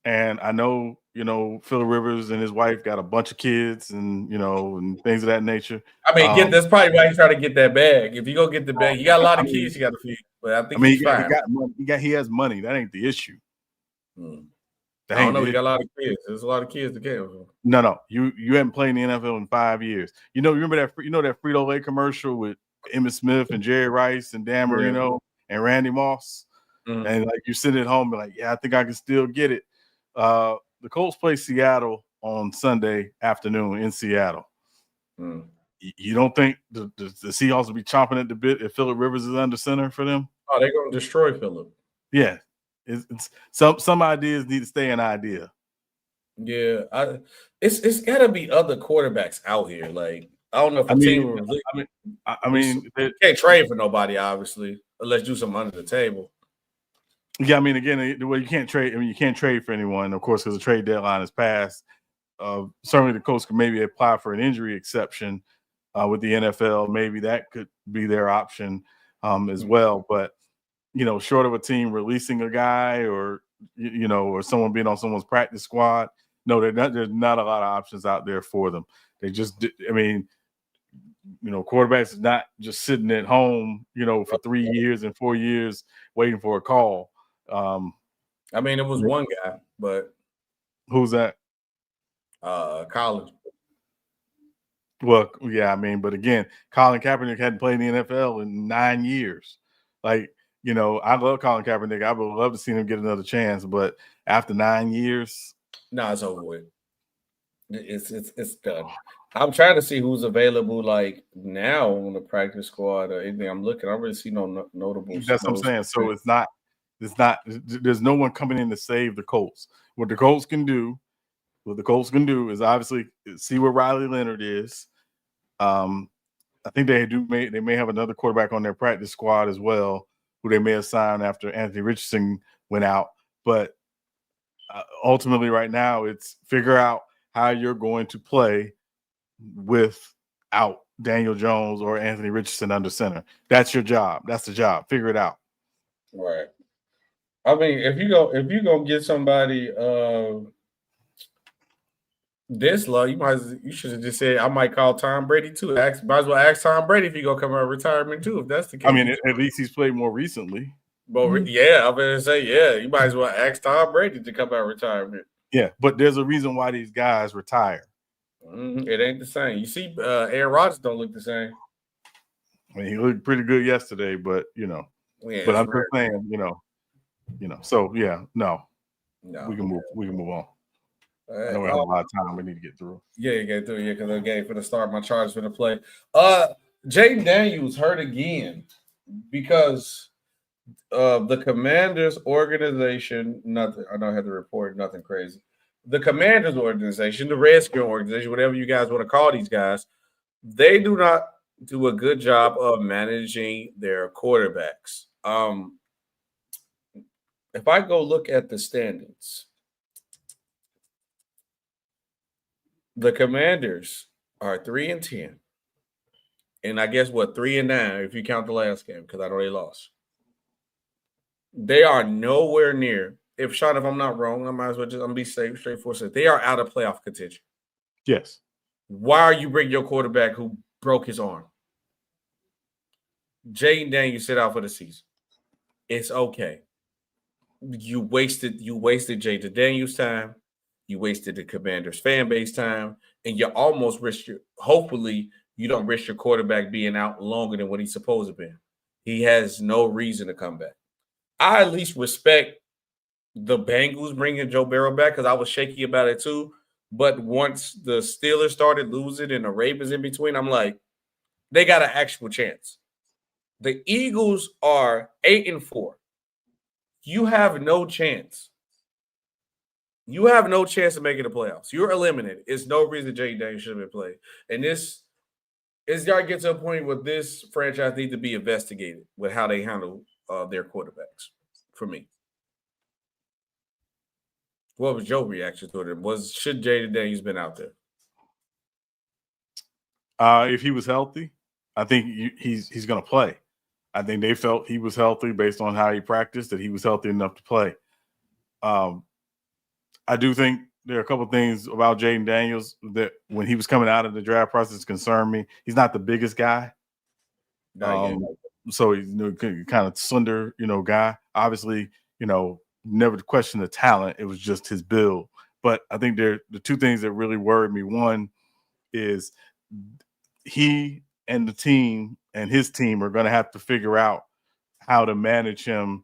Speaker 4: And I know, Phillip Rivers and his wife got a bunch of kids and, and things of that nature.
Speaker 3: I mean, that's probably why he's trying to get that bag. If you go get the bag, you got a lot of kids you got to feed. But I think he's fine.
Speaker 4: He has money. That ain't the issue.
Speaker 3: I don't know. He got a lot of kids. There's a lot of kids to care for.
Speaker 4: No. You haven't played in the NFL in 5 years. Remember that that Frito-Lay commercial with Emmitt Smith and Jerry Rice and Dan Marino and Randy Moss? Mm-hmm. And like you sit at home and like, yeah, I think I can still get it. The Colts play Seattle on Sunday afternoon in Seattle. You don't think the Seahawks will be chomping at the bit if Phillip Rivers is under center for them?
Speaker 3: Oh, they're going to destroy Phillip.
Speaker 4: Yeah. It's some ideas need to stay an idea.
Speaker 3: Yeah, it's got to be other quarterbacks out here. Like I don't know if team.
Speaker 4: You
Speaker 3: can't trade for nobody, obviously, unless you do something under the table.
Speaker 4: Yeah, I mean, again, the way you can't trade. I mean, you can't trade for anyone, of course, because the trade deadline is passed. Certainly, the Colts could maybe apply for an injury exception with the NFL. Maybe that could be their option as well. But short of a team releasing a guy or or someone being on someone's practice squad, no, there's not a lot of options out there for them. They just, I mean, quarterbacks is not just sitting at home, for 3 years and 4 years waiting for a call.
Speaker 3: I mean, it was one guy, but
Speaker 4: who's that?
Speaker 3: Collins.
Speaker 4: Well, yeah, I mean, but again, Colin Kaepernick hadn't played in the NFL in 9 years. Like, I love Colin Kaepernick. I would love to see him get another chance, but after 9 years,
Speaker 3: it's over with. It's done. I'm trying to see who's available like now on the practice squad or anything. I'm looking. I don't really see no notable.
Speaker 4: That's what I'm saying. So it's not. There's no one coming in to save the Colts. What the Colts can do is obviously see where Riley Leonard is. I think they may have another quarterback on their practice squad as well, who they may have signed after Anthony Richardson went out. But ultimately, right now, it's figure out how you're going to play without Daniel Jones or Anthony Richardson under center. That's your job. That's the job. Figure it out.
Speaker 3: Right. I mean, if you're gonna get somebody this low, you should have just said I might call Tom Brady too. Might as well ask Tom Brady if he gonna come out of retirement too. If that's the case,
Speaker 4: I mean, at least he's played more recently.
Speaker 3: But yeah, I'm gonna say you might as well ask Tom Brady to come out of retirement.
Speaker 4: Yeah, but there's a reason why these guys retire.
Speaker 3: It ain't the same. You see, Aaron Rodgers don't look the same.
Speaker 4: I mean, he looked pretty good yesterday, but
Speaker 3: Yeah,
Speaker 4: but I'm just saying, So yeah, no, we can move on. I know we have a lot of time we need to get through.
Speaker 3: Yeah, get through. Yeah, because the game for the start, my Chargers for the play. Jaden Daniels hurt again because the Commanders organization. Nothing. I don't have to report nothing crazy. The Commanders organization, the Redskin organization, whatever you guys want to call these guys, they do not do a good job of managing their quarterbacks. If I go look at the standings. The Commanders are 3-10, and I guess 3-9 if you count the last game because I know they lost. They are nowhere near. If I'm not wrong, I might as well I'm be safe, straightforward. They are out of playoff contention.
Speaker 4: Yes.
Speaker 3: Why are you bringing your quarterback who broke his arm? Jaden Daniels sit out for the season. It's okay. You wasted Jaden Daniels' time. You wasted the Commanders' fan base time, and you almost risk your. Hopefully, you don't risk your quarterback being out longer than what he's supposed to be. He has no reason to come back. I at least respect the Bengals bringing Joe Burrow back because I was shaky about it too. But once the Steelers started losing and the Ravens in between, I'm like, they got an actual chance. The Eagles are 8-4. You have no chance. You have no chance of making the playoffs. You're eliminated. It's no reason Jay Daniels should have been played. And this is got to get to a point where this franchise needs to be investigated with how they handle their quarterbacks. For me, what was your reaction to it? Should Jay Daniels been out there?
Speaker 4: If he was healthy, I think he's going to play. I think they felt he was healthy based on how he practiced, that he was healthy enough to play. I do think there are a couple of things about Jaden Daniels that when he was coming out of the draft process concerned me. He's not the biggest guy. So he's kind of slender, guy. Obviously, never question the talent. It was just his build. But I think the two things that really worried me. One is he and the team and his team are going to have to figure out how to manage him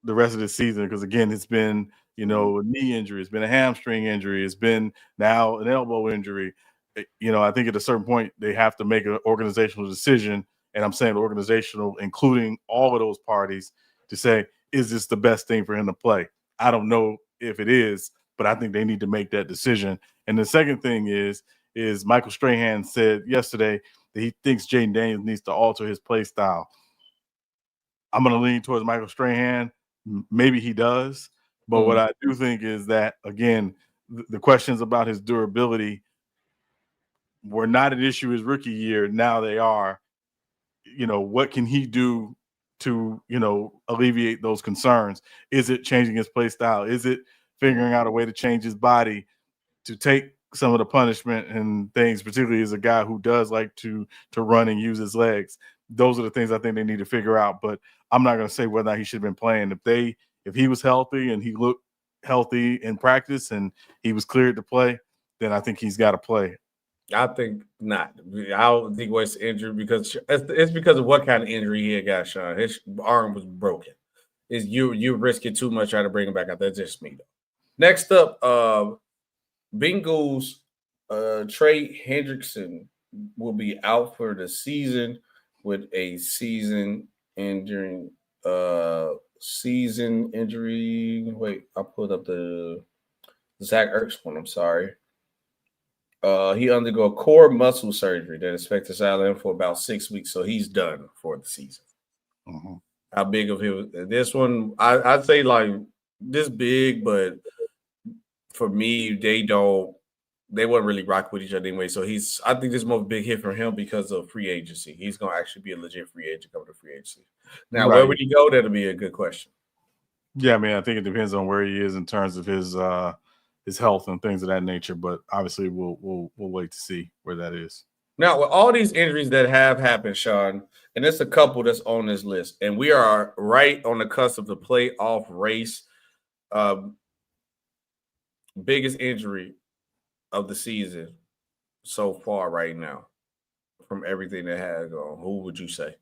Speaker 4: the rest of the season. Because again, it's been, a knee injury, it's been a hamstring injury, it's been now an elbow injury. I think at a certain point they have to make an organizational decision. And I'm saying organizational, including all of those parties, to say, is this the best thing for him to play? I don't know if it is, but I think they need to make that decision. And the second thing is Michael Strahan said yesterday that he thinks Jaden Daniels needs to alter his play style. I'm going to lean towards Michael Strahan. Maybe he does. But what I do think is that, again, the questions about his durability were not an issue his rookie year. Now they are. What can he do to, alleviate those concerns? Is it changing his play style? Is it figuring out a way to change his body to take some of the punishment and things, particularly as a guy who does like to run and use his legs? Those are the things I think they need to figure out. But I'm not going to say whether or not he should have been playing. If he was healthy and he looked healthy in practice and he was cleared to play, then I think he's got to play.
Speaker 3: I think not. I don't think it's injured because it's because of what kind of injury he had got, Sean. His arm was broken. Is you risking too much trying to bring him back out. That's just me though. Next up, Bengals Trey Hendrickson will be out for the season with a season injury. Wait, I pulled up the Zach Ertz one. I'm sorry. He undergo core muscle surgery that is expected to silence him for about 6 weeks, so he's done for the season.
Speaker 4: Mm-hmm.
Speaker 3: How big of him? This one, I'd say like this big, but for me, they wouldn't really rock with each other anyway. So I think this is more of a big hit for him because of free agency. He's gonna actually be a legit free agent coming to free agency. Now, Where would he go? That'll be a good question.
Speaker 4: Yeah, I mean, I think it depends on where he is in terms of his health and things of that nature. But obviously, we'll wait to see where that is.
Speaker 3: Now, with all these injuries that have happened, Sean, and there's a couple that's on this list, and we are right on the cusp of the playoff race. Biggest injury of the season so far right now from everything that has gone. Who would you say?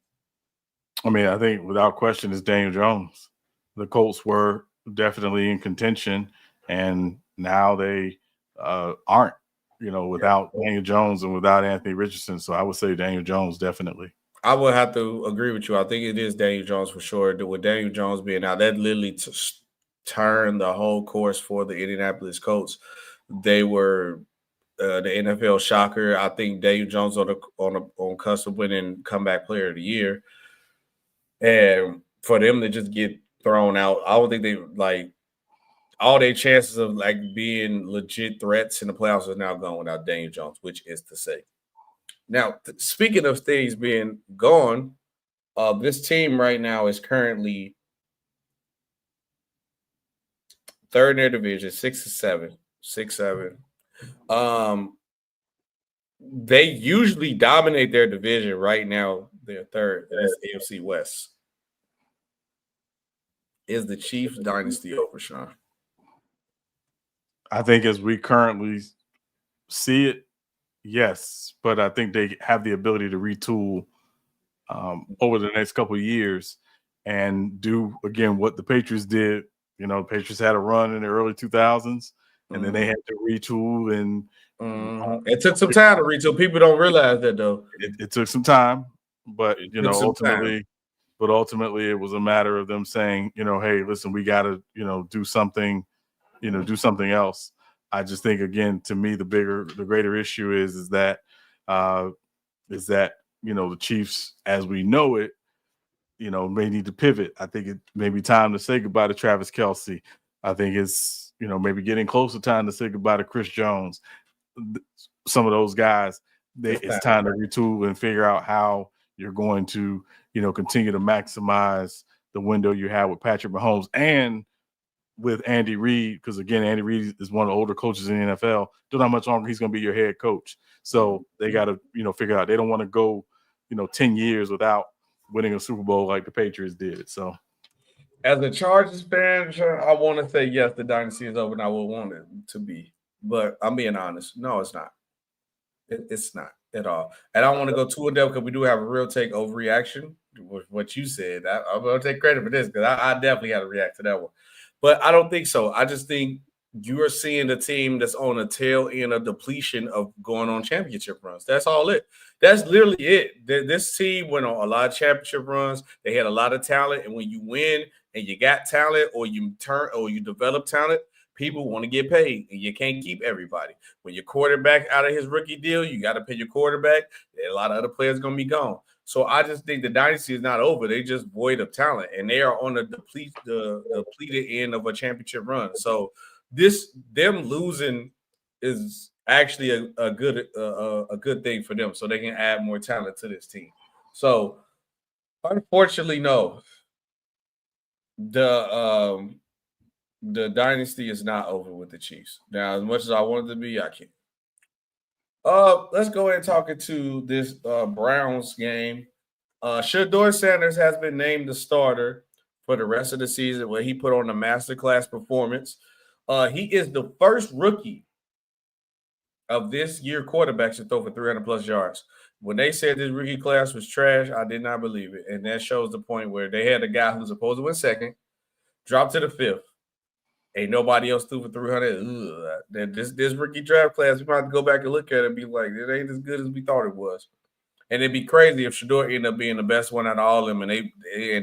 Speaker 4: I mean, I think without question is Daniel Jones. The Colts were definitely in contention, and now they aren't, without Daniel Jones and without Anthony Richardson. So I would say Daniel Jones definitely.
Speaker 3: I would have to agree with you. I think it is Daniel Jones for sure. With Daniel Jones being out, that literally turned the whole course for the Indianapolis Colts. They were the NFL shocker. I think Daniel Jones on cusp of winning comeback player of the year. And for them to just get thrown out, I don't think they all their chances of being legit threats in the playoffs is now gone without Daniel Jones, which is to say. Now, speaking of things being gone, this team right now is currently third in their division, 6-7. They usually dominate their division. Right now, they're third. That's AFC West. Is the Chiefs dynasty over, Sean?
Speaker 4: I think as we currently see it, yes, but I think they have the ability to retool over the next couple of years and do again what the Patriots did. You know, Patriots had a run in the early 2000s, and then they had to retool and
Speaker 3: it took some time to retool. People don't realize that though.
Speaker 4: it took some time, but
Speaker 3: It
Speaker 4: you
Speaker 3: took
Speaker 4: know,
Speaker 3: some time.
Speaker 4: ultimately it was a matter of them saying, you know, hey, listen, we got to, do something, do something else. I just think again, to me, the greater issue is that the Chiefs, as we know it, may need to pivot. I think it may be time to say goodbye to Travis Kelce. I think it's maybe getting closer time to say goodbye to Chris Jones. Some of those guys, it's time to retool and figure out how you're going to continue to maximize the window you have with Patrick Mahomes and with Andy Reid, because again, Andy Reid is one of the older coaches in the NFL. Don't know how much longer he's going to be your head coach. So they got to, figure out. They don't want to go, 10 years without winning a Super Bowl like the Patriots did. So,
Speaker 3: as a Chargers fan, I want to say yes, the dynasty is over, and I would want it to be. But I'm being honest. No, it's not. It's not at all. And I don't want to go too in depth because we do have a real take overreaction with what you said. I'm going to take credit for this because I definitely had to react to that one. But I don't think so. I just think you are seeing the team that's on the tail end of depletion of going on championship runs. That's all it. That's literally it. This team went on a lot of championship runs. They had a lot of talent. And when you win and you got talent or you develop talent, people want to get paid, and you can't keep everybody. When your quarterback out of his rookie deal, you got to pay your quarterback. A lot of other players going to be gone. So I just think the dynasty is not over. They just void of talent, and they are on the depleted end of a championship run. So them losing is actually a good thing for them, so they can add more talent to this team. So unfortunately, no. The dynasty is not over with the Chiefs. Now, as much as I want it to be, I can't. Let's go ahead and talk into this Browns game. Sheduer Shines has been named the starter for the rest of the season, where he put on a masterclass performance. He is the first rookie of this year quarterbacks to throw for 300-plus yards. When they said this rookie class was trash, I did not believe it. And that shows the point where they had a guy who's supposed to win second, dropped to the fifth. Ain't nobody else threw for 300. This rookie draft class, we might have to go back and look at it and be like, it ain't as good as we thought it was. And it'd be crazy if Sheduer ended up being the best one out of all of them, and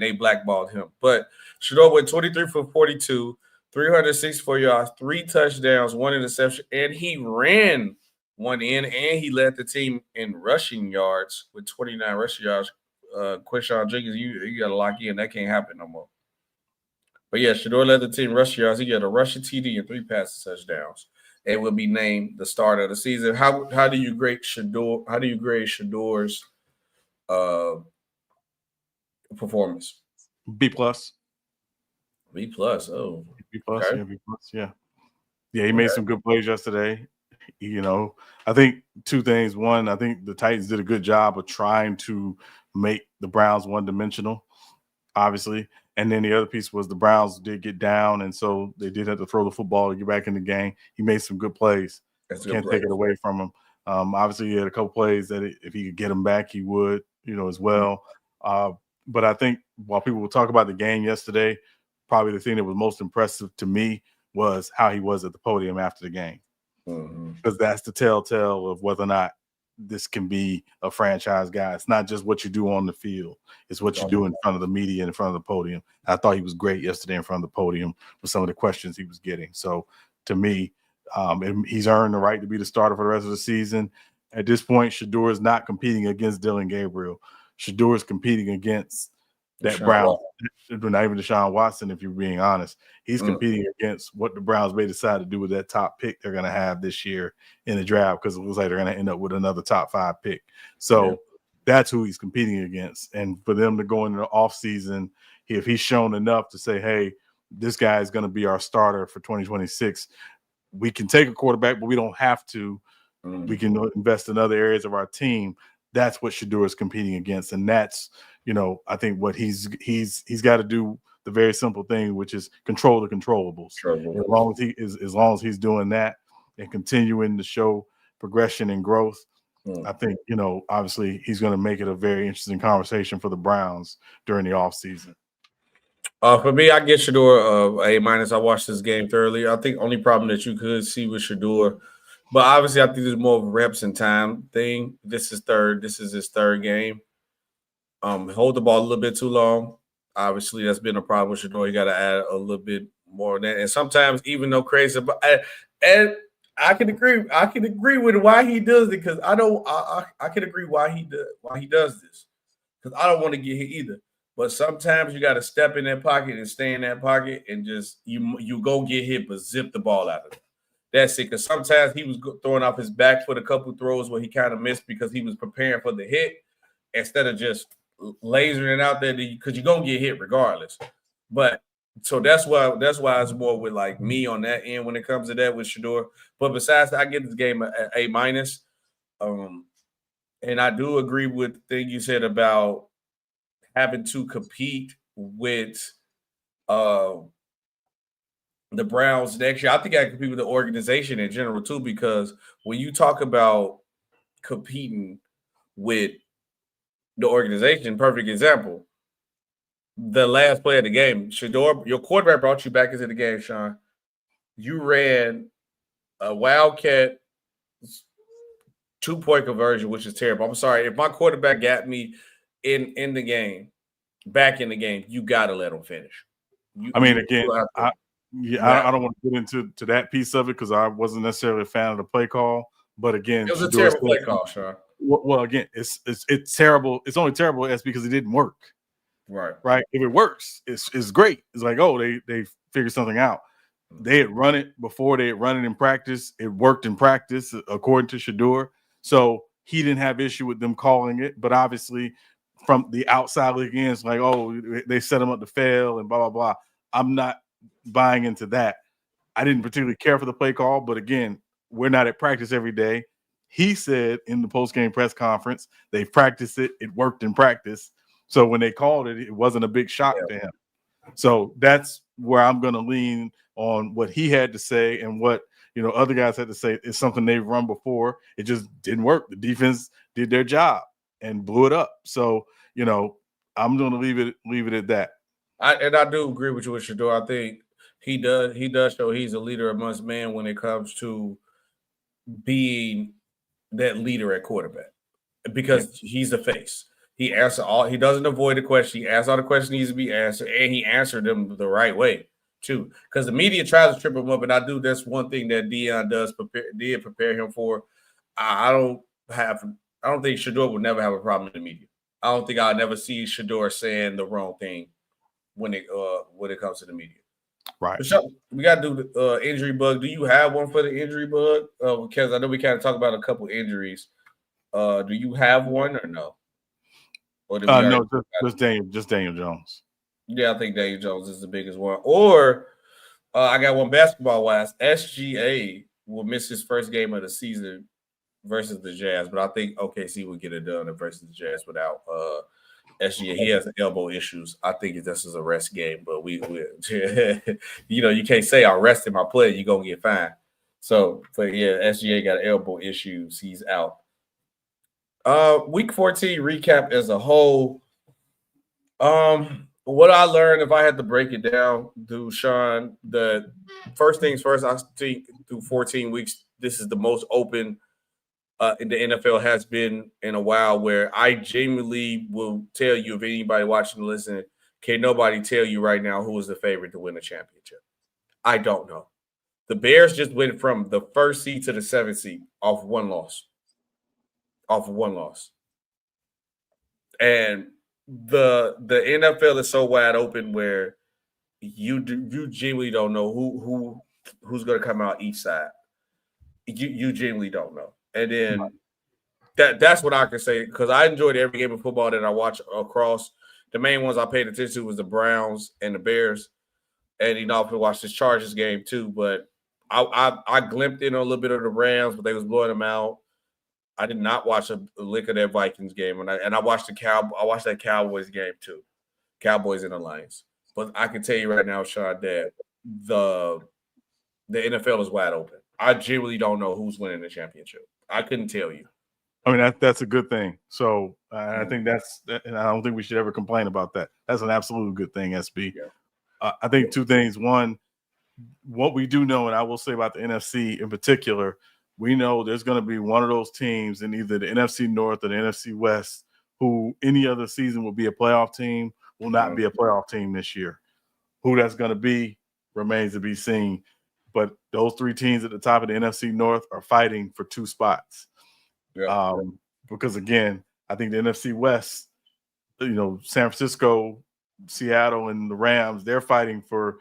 Speaker 3: they blackballed him. But Sheduer went 23 for 42, 364 yards, 3 touchdowns, 1 interception, and he ran one in, and he led the team in rushing yards with 29 rushing yards. Quinshon Jenkins, you got to lock in. That can't happen no more. But yeah, Sheduer led the team rushing yards. He got a rushing TD and 3 passing touchdowns, and will be named the starter of the season. How do you grade Sheduer? How do you grade Sheduer's performance?
Speaker 4: B plus.
Speaker 3: B plus. Oh,
Speaker 4: B plus.
Speaker 3: okay.
Speaker 4: Yeah, B plus. Yeah. Yeah, he made some good plays yesterday. I think 2 things. One, I think the Titans did a good job of trying to make the Browns one-dimensional, obviously. And then the other piece was the Browns did get down, and so they did have to throw the football to get back in the game. He made some good plays. Can't take it away from him. Obviously, he had a couple plays that if he could get them back, he would, as well. But I think while people will talk about the game yesterday, probably the thing that was most impressive to me was how he was at the podium after the game. Because that's the telltale of whether or not this can be a franchise guy. It's not just what you do on the field. It's what you do in front of the media, in front of the podium. I thought he was great yesterday in front of the podium with some of the questions he was getting. So to me, he's earned the right to be the starter for the rest of the season. At this point, Sheduer is not competing against Dillon Gabriel. Sheduer is competing against that Brown, not even Deshaun Watson, if you're being honest. He's competing against what the Browns may decide to do with that top pick they're going to have this year in the draft, because it looks like they're going to end up with another top 5 pick. So that's who he's competing against. And for them to go into the offseason, if he's shown enough to say, hey, this guy is going to be our starter for 2026, we can take a quarterback, but we don't have to. We can invest in other areas of our team. That's what Sheduer is competing against. And that's, I think what he's got to do the very simple thing, which is control the controllables. As long as he's doing that and continuing to show progression and growth, I think, obviously he's going to make it a very interesting conversation for the Browns during the offseason.
Speaker 3: For me, I get Sheduer A-. I watched this game thoroughly. I think only problem that you could see with Sheduer, but obviously I think there's more of a reps and time thing. This is his third game. Hold the ball a little bit too long. Obviously, that's been a problem with Sheduer. You got to add a little bit more of that. And sometimes, even though crazy, and I can agree with why he does it, because I can agree why he does this, because I don't want to get hit either. But sometimes you got to step in that pocket and stay in that pocket and just you go get hit, but zip the ball out of it. That's it. Because sometimes he was throwing off his back foot a couple throws where he kind of missed because he was preparing for the hit instead of just lasering it out there, because you're gonna get hit regardless. But so that's why it's more with like me on that end when it comes to that with Sheduer. But besides that, I give this game an A-. And I do agree with the thing you said about having to compete with the Browns next year. I think I compete with the organization in general too, because when you talk about competing with the organization, perfect example, the last play of the game, Sheduer, your quarterback brought you back into the game, Sean. You ran a Wildcat 2-point conversion, which is terrible. I'm sorry. If my quarterback got me in the game, back in the game, you got to let him finish.
Speaker 4: I don't want to get into that piece of it because I wasn't necessarily a fan of the play call. But again,
Speaker 3: it was a terrible play call, Sean.
Speaker 4: Well, again, it's terrible. It's only terrible as because it didn't work. Right. If it works, it's great. It's like, oh, they figured something out. They had run it before. They had run it in practice. It worked in practice, according to Sheduer. So he didn't have issue with them calling it. But obviously, from the outside looking in, it's like, oh, they set him up to fail and blah, blah, blah. I'm not buying into that. I didn't particularly care for the play call. But again, we're not at practice every day. He said in the post-game press conference, they practiced it. It worked in practice. So when they called it, it wasn't a big shock to him. So that's where I'm going to lean on what he had to say, and what other guys had to say is something they've run before. It just didn't work. The defense did their job and blew it up. So I'm going to leave it at that.
Speaker 3: I do agree with you with Sheduer. I think he does show he's a leader amongst men when it comes to being that leader at quarterback, because he's the face. He doesn't avoid the question. He asks all the questions needs to be answered, and he answered them the right way too. Because the media tries to trip him up, and that's one thing that Deion did prepare him for. I don't think Sheduer would never have a problem in the media. I don't think I'll never see Sheduer saying the wrong thing when it comes to the media.
Speaker 4: Right.
Speaker 3: So we got to do the injury bug. Do you have one for the injury bug? Because I know we kind of talk about a couple injuries. Do you have one or no? Or
Speaker 4: no, just Daniel Jones.
Speaker 3: Yeah, I think Daniel Jones is the biggest one. Or I got one basketball-wise. SGA will miss his first game of the season versus the Jazz, but I think OKC would get it done versus the Jazz without SGA. He has elbow issues. I think this is a rest game, but we you can't say I'm resting my player. You're going to get fined. So, but yeah, SGA got elbow issues. He's out. Week 14 recap as a whole. What I learned, if I had to break it down, Sean, the first things first, I think through 14 weeks, this is the most open in the NFL has been in a while, where I genuinely will tell you, if anybody watching and listening, can nobody tell you right now who is the favorite to win the championship? I don't know. The Bears just went from the 1st seed to the 7th seed off one loss. And the NFL is so wide open where you genuinely don't know who's going to come out each side. You genuinely don't know. And then that's what I can say, because I enjoyed every game of football that I watched across. The main ones I paid attention to was the Browns and the Bears, and I watched this Chargers game too. But I glimpsed in a little bit of the Rams, but they was blowing them out. I did not watch a lick of that Vikings game, and I watched that Cowboys game too, Cowboys and the Lions. but I can tell you right now, Sean, that the NFL is wide open. I genuinely don't know who's winning the championship. I couldn't tell you.
Speaker 4: I mean, that's a good thing. So I think and I don't think we should ever complain about that. That's an absolute good thing, SB.
Speaker 3: Yeah.
Speaker 4: I think two things. One, what we do know, and I will say about the NFC in particular, we know there's going to be one of those teams in either the NFC North or the NFC West who any other season will be a playoff team, will not be a playoff team this year. Who that's going to be remains to be seen. But those three teams at the top of the NFC North are fighting for 2 spots. Because, again, I think the NFC West, San Francisco, Seattle, and the Rams, they're fighting for,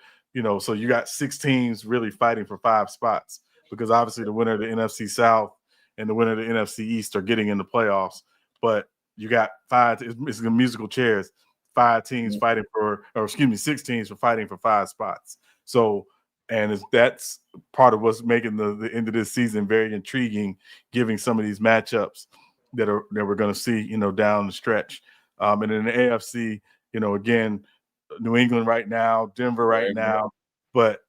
Speaker 4: so you got 6 teams really fighting for 5 spots because obviously the winner of the NFC South and the winner of the NFC East are getting in the playoffs. But you got 5, it's musical chairs, 5 teams fighting for, 6 teams for fighting for 5 spots. So, and that's part of what's making the end of this season very intriguing, giving some of these matchups that we're going to see, down the stretch. And in the AFC, again, New England right now, Denver right now, but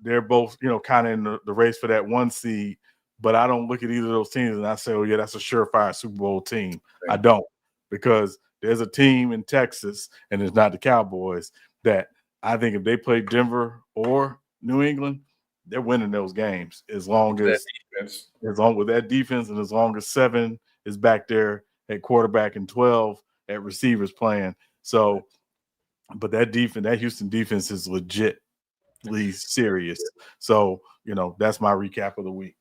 Speaker 4: they're both, kind of in the race for that 1 seed. But I don't look at either of those teams and I say, oh, yeah, that's a surefire Super Bowl team. I don't, because there's a team in Texas, and it's not the Cowboys, that I think if they play Denver or New England, they're winning those games as long with that defense, and as long as 7 is back there at quarterback and 12 at receivers playing. So, but that Houston defense is legitly serious. So, that's my recap of the week.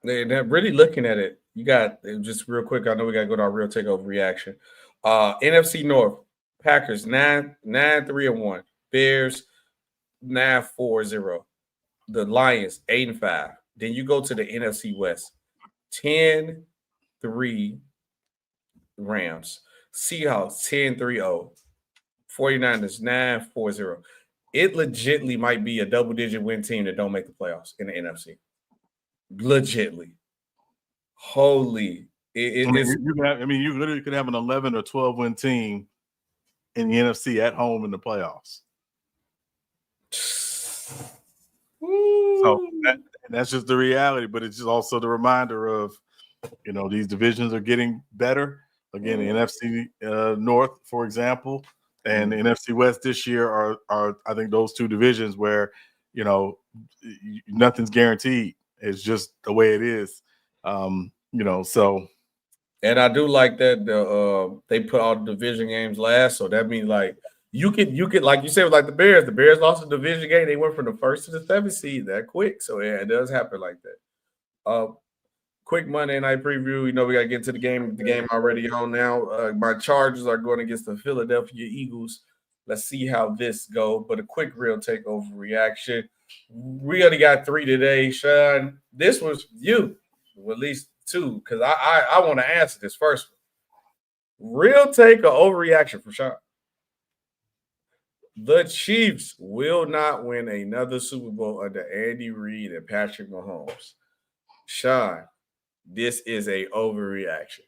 Speaker 3: They're really looking at it. You got, just real quick, I know we got to go to our real takeover reaction. NFC North, Packers 9-3-1, Bears 9-4-0, the Lions 8-5. Then you go to the NFC West, 10-3 Rams, Seahawks 10-3-0, 49ers 9-4-0. It legitimately might be a double-digit win team that don't make the playoffs in the NFC. Legitly. Holy.
Speaker 4: You literally could have an 11 or 12 win team in the NFC at home in the playoffs. So that's just the reality, but it's just also the reminder of, these divisions are getting better. Again, the NFC North, for example, and the NFC West this year are I think those 2 divisions where, nothing's guaranteed. It's just the way it is. So.
Speaker 3: And I do like that they put all the division games last, so that means like you could like you said with like the Bears lost a division game. They went from the 1st to the 7th seed that quick. So yeah, it does happen like that. Quick Monday night preview. We got to get to the game. The game already on now. My Chargers are going against the Philadelphia Eagles. Let's see how this goes. But a quick real takeover reaction. We only got 3 today, Sean. This was you, well, at least 2, because I want to answer this first one. Real take or overreaction from Sean. The Chiefs will not win another Super Bowl under Andy Reid and Patrick Mahomes. Sean, this is a overreaction.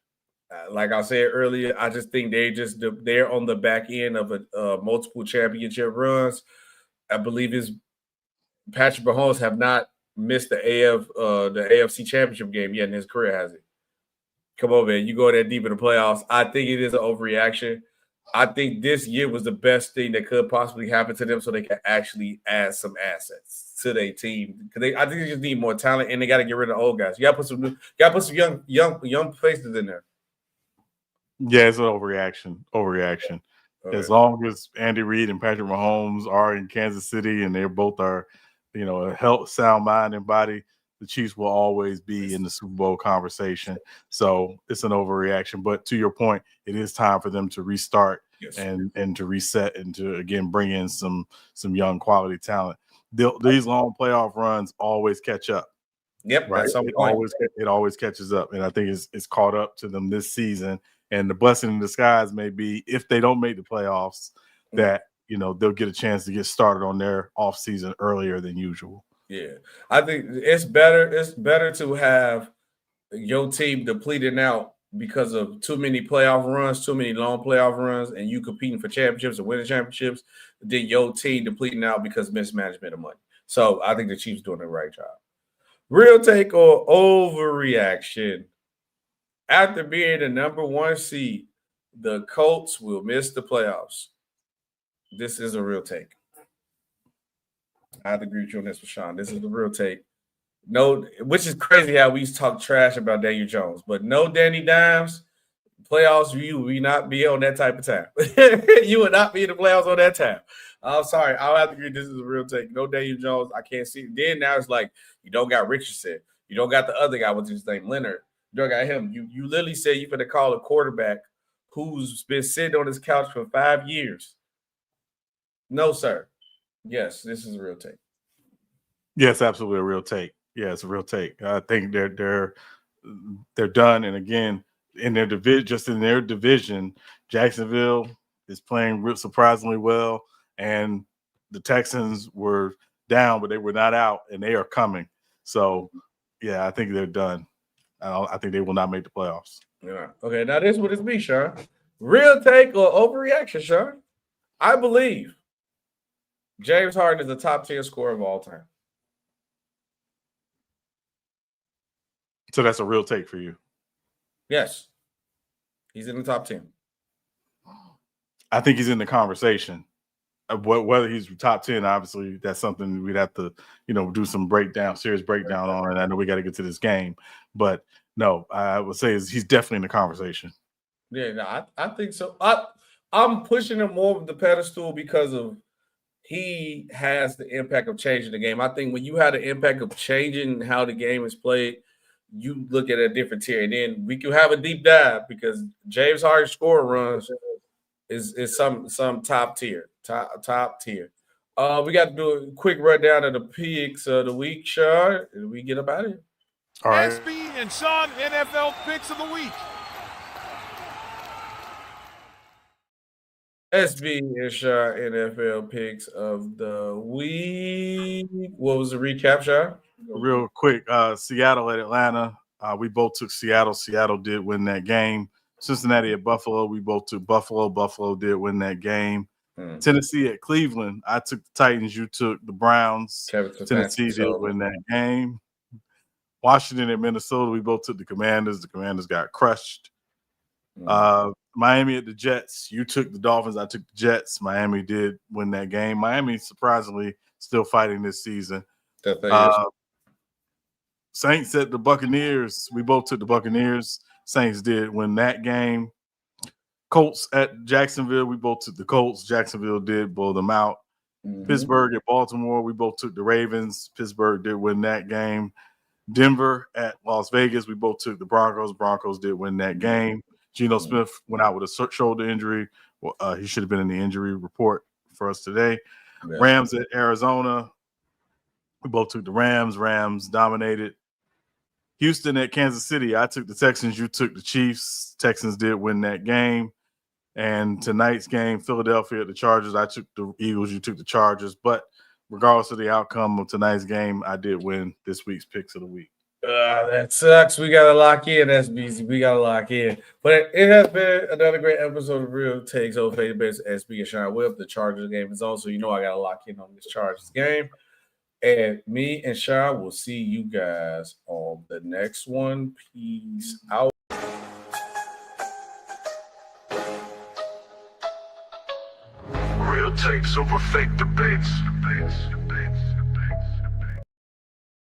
Speaker 3: Like I said earlier, I just think they're on the back end of a multiple championship runs. I believe Patrick Mahomes have not missed the AFC Championship game yet in his career, has he? Come on, man. You go that deep in the playoffs. I think it is an overreaction. I think this year was the best thing that could possibly happen to them so they can actually add some assets to their team. Because I think they just need more talent, and they got to get rid of old guys. You got to put some young faces in there.
Speaker 4: Yeah, it's an overreaction. Okay. As long as Andy Reid and Patrick Mahomes are in Kansas City and they both are, a health, sound mind and body, the Chiefs will always be in the Super Bowl conversation. So it's an overreaction. But to your point, it is time for them to restart and to reset and to, again, bring in some young quality talent. These long playoff runs always catch up.
Speaker 3: Yep.
Speaker 4: Right. It always catches up. And I think it's caught up to them this season. And the blessing in disguise may be if they don't make the playoffs, that, they'll get a chance to get started on their offseason earlier than usual.
Speaker 3: Yeah. I think it's better to have your team depleted out because of too many playoff runs, too many long playoff runs, and you competing for championships and winning championships, then your team depleting out because of mismanagement of money. So I think the Chiefs doing the right job. Real take or overreaction. After being the number 1 seed, the Colts will miss the playoffs. This is a real take. I have to agree with you on this, Rashawn. This is a real take. No, which is crazy how we talk trash about Daniel Jones, but no Danny Dimes. Playoffs, you will not be on that type of time. You would not be in the playoffs on that time. I'm sorry. I'll have to agree. This is a real take. No Daniel Jones. I can't see. Then now it's like you don't got Richardson. You don't got the other guy. What's his name? Leonard. You don't got him. You literally say you're going to call a quarterback who's been sitting on his couch for 5 years. No, sir. Yes, this is a real take.
Speaker 4: Yes, absolutely a real take. Yeah, it's a real take. I think they're done. And again, in their division, Jacksonville is playing surprisingly well, and the Texans were down, but they were not out, and they are coming. So, yeah, I think they're done. I think they will not make the playoffs.
Speaker 3: Yeah. Okay, now this is what it's me, Sean. Real take or overreaction, Sean? I believe James Harden is the top 10 scorer of all time.
Speaker 4: So that's a real take for you.
Speaker 3: Yes. He's in the top 10.
Speaker 4: I think he's in the conversation. Whether he's top 10, obviously, that's something we'd have to, do some serious breakdown on. And I know we got to get to this game. But no, I would say he's definitely in the conversation.
Speaker 3: Yeah, no, I think so. I'm pushing him more of the pedestal because of he has the impact of changing the game. I think when you have the impact of changing how the game is played, you look at a different tier. And then we can have a deep dive because James Harden score runs is some top tier. Top tier. We got to do a quick rundown of the picks of the week, Sean. And we get about it.
Speaker 4: All right.
Speaker 5: SB and Sean, NFL picks of the week.
Speaker 3: SB and Sean, NFL picks of the week. What was the recap, Sean?
Speaker 4: Real quick, Seattle at Atlanta. We both took Seattle. Seattle did win that game. Cincinnati at Buffalo. We both took Buffalo. Buffalo did win that game. Tennessee at Cleveland. I took the Titans. You took the Browns. Tennessee did win that game. Washington at Minnesota. We both took the Commanders. The Commanders got crushed. Miami at the Jets. You took the Dolphins. I took the Jets. Miami did win that game. Miami, surprisingly, still fighting this season. Saints at the Buccaneers. We both took the Buccaneers. Saints did win that game. Colts at Jacksonville. We both took the Colts. Jacksonville did blow them out. Pittsburgh at Baltimore. We both took the Ravens. Pittsburgh did win that game. Denver at Las Vegas. We both took the Broncos. Broncos did win that game. Geno Smith went out with a shoulder injury. He should have been in the injury report for us today. Yeah. Rams at Arizona. We both took the Rams. Rams dominated. Houston at Kansas City. I took the Texans. You took the Chiefs. Texans did win that game. And tonight's game, Philadelphia at the Chargers. I took the Eagles. You took the Chargers. But regardless of the outcome of tonight's game, I did win this week's picks of the week.
Speaker 3: That sucks. We got to lock in, SBC. We got to lock in. But it has been another great episode of Real Takes over Faded Base, SB and Sean Whip. The Chargers game is on, so you know I got to lock in on this Chargers game. And me and Sean will see you guys on the next one. Peace out.
Speaker 1: Real takes over fake debates.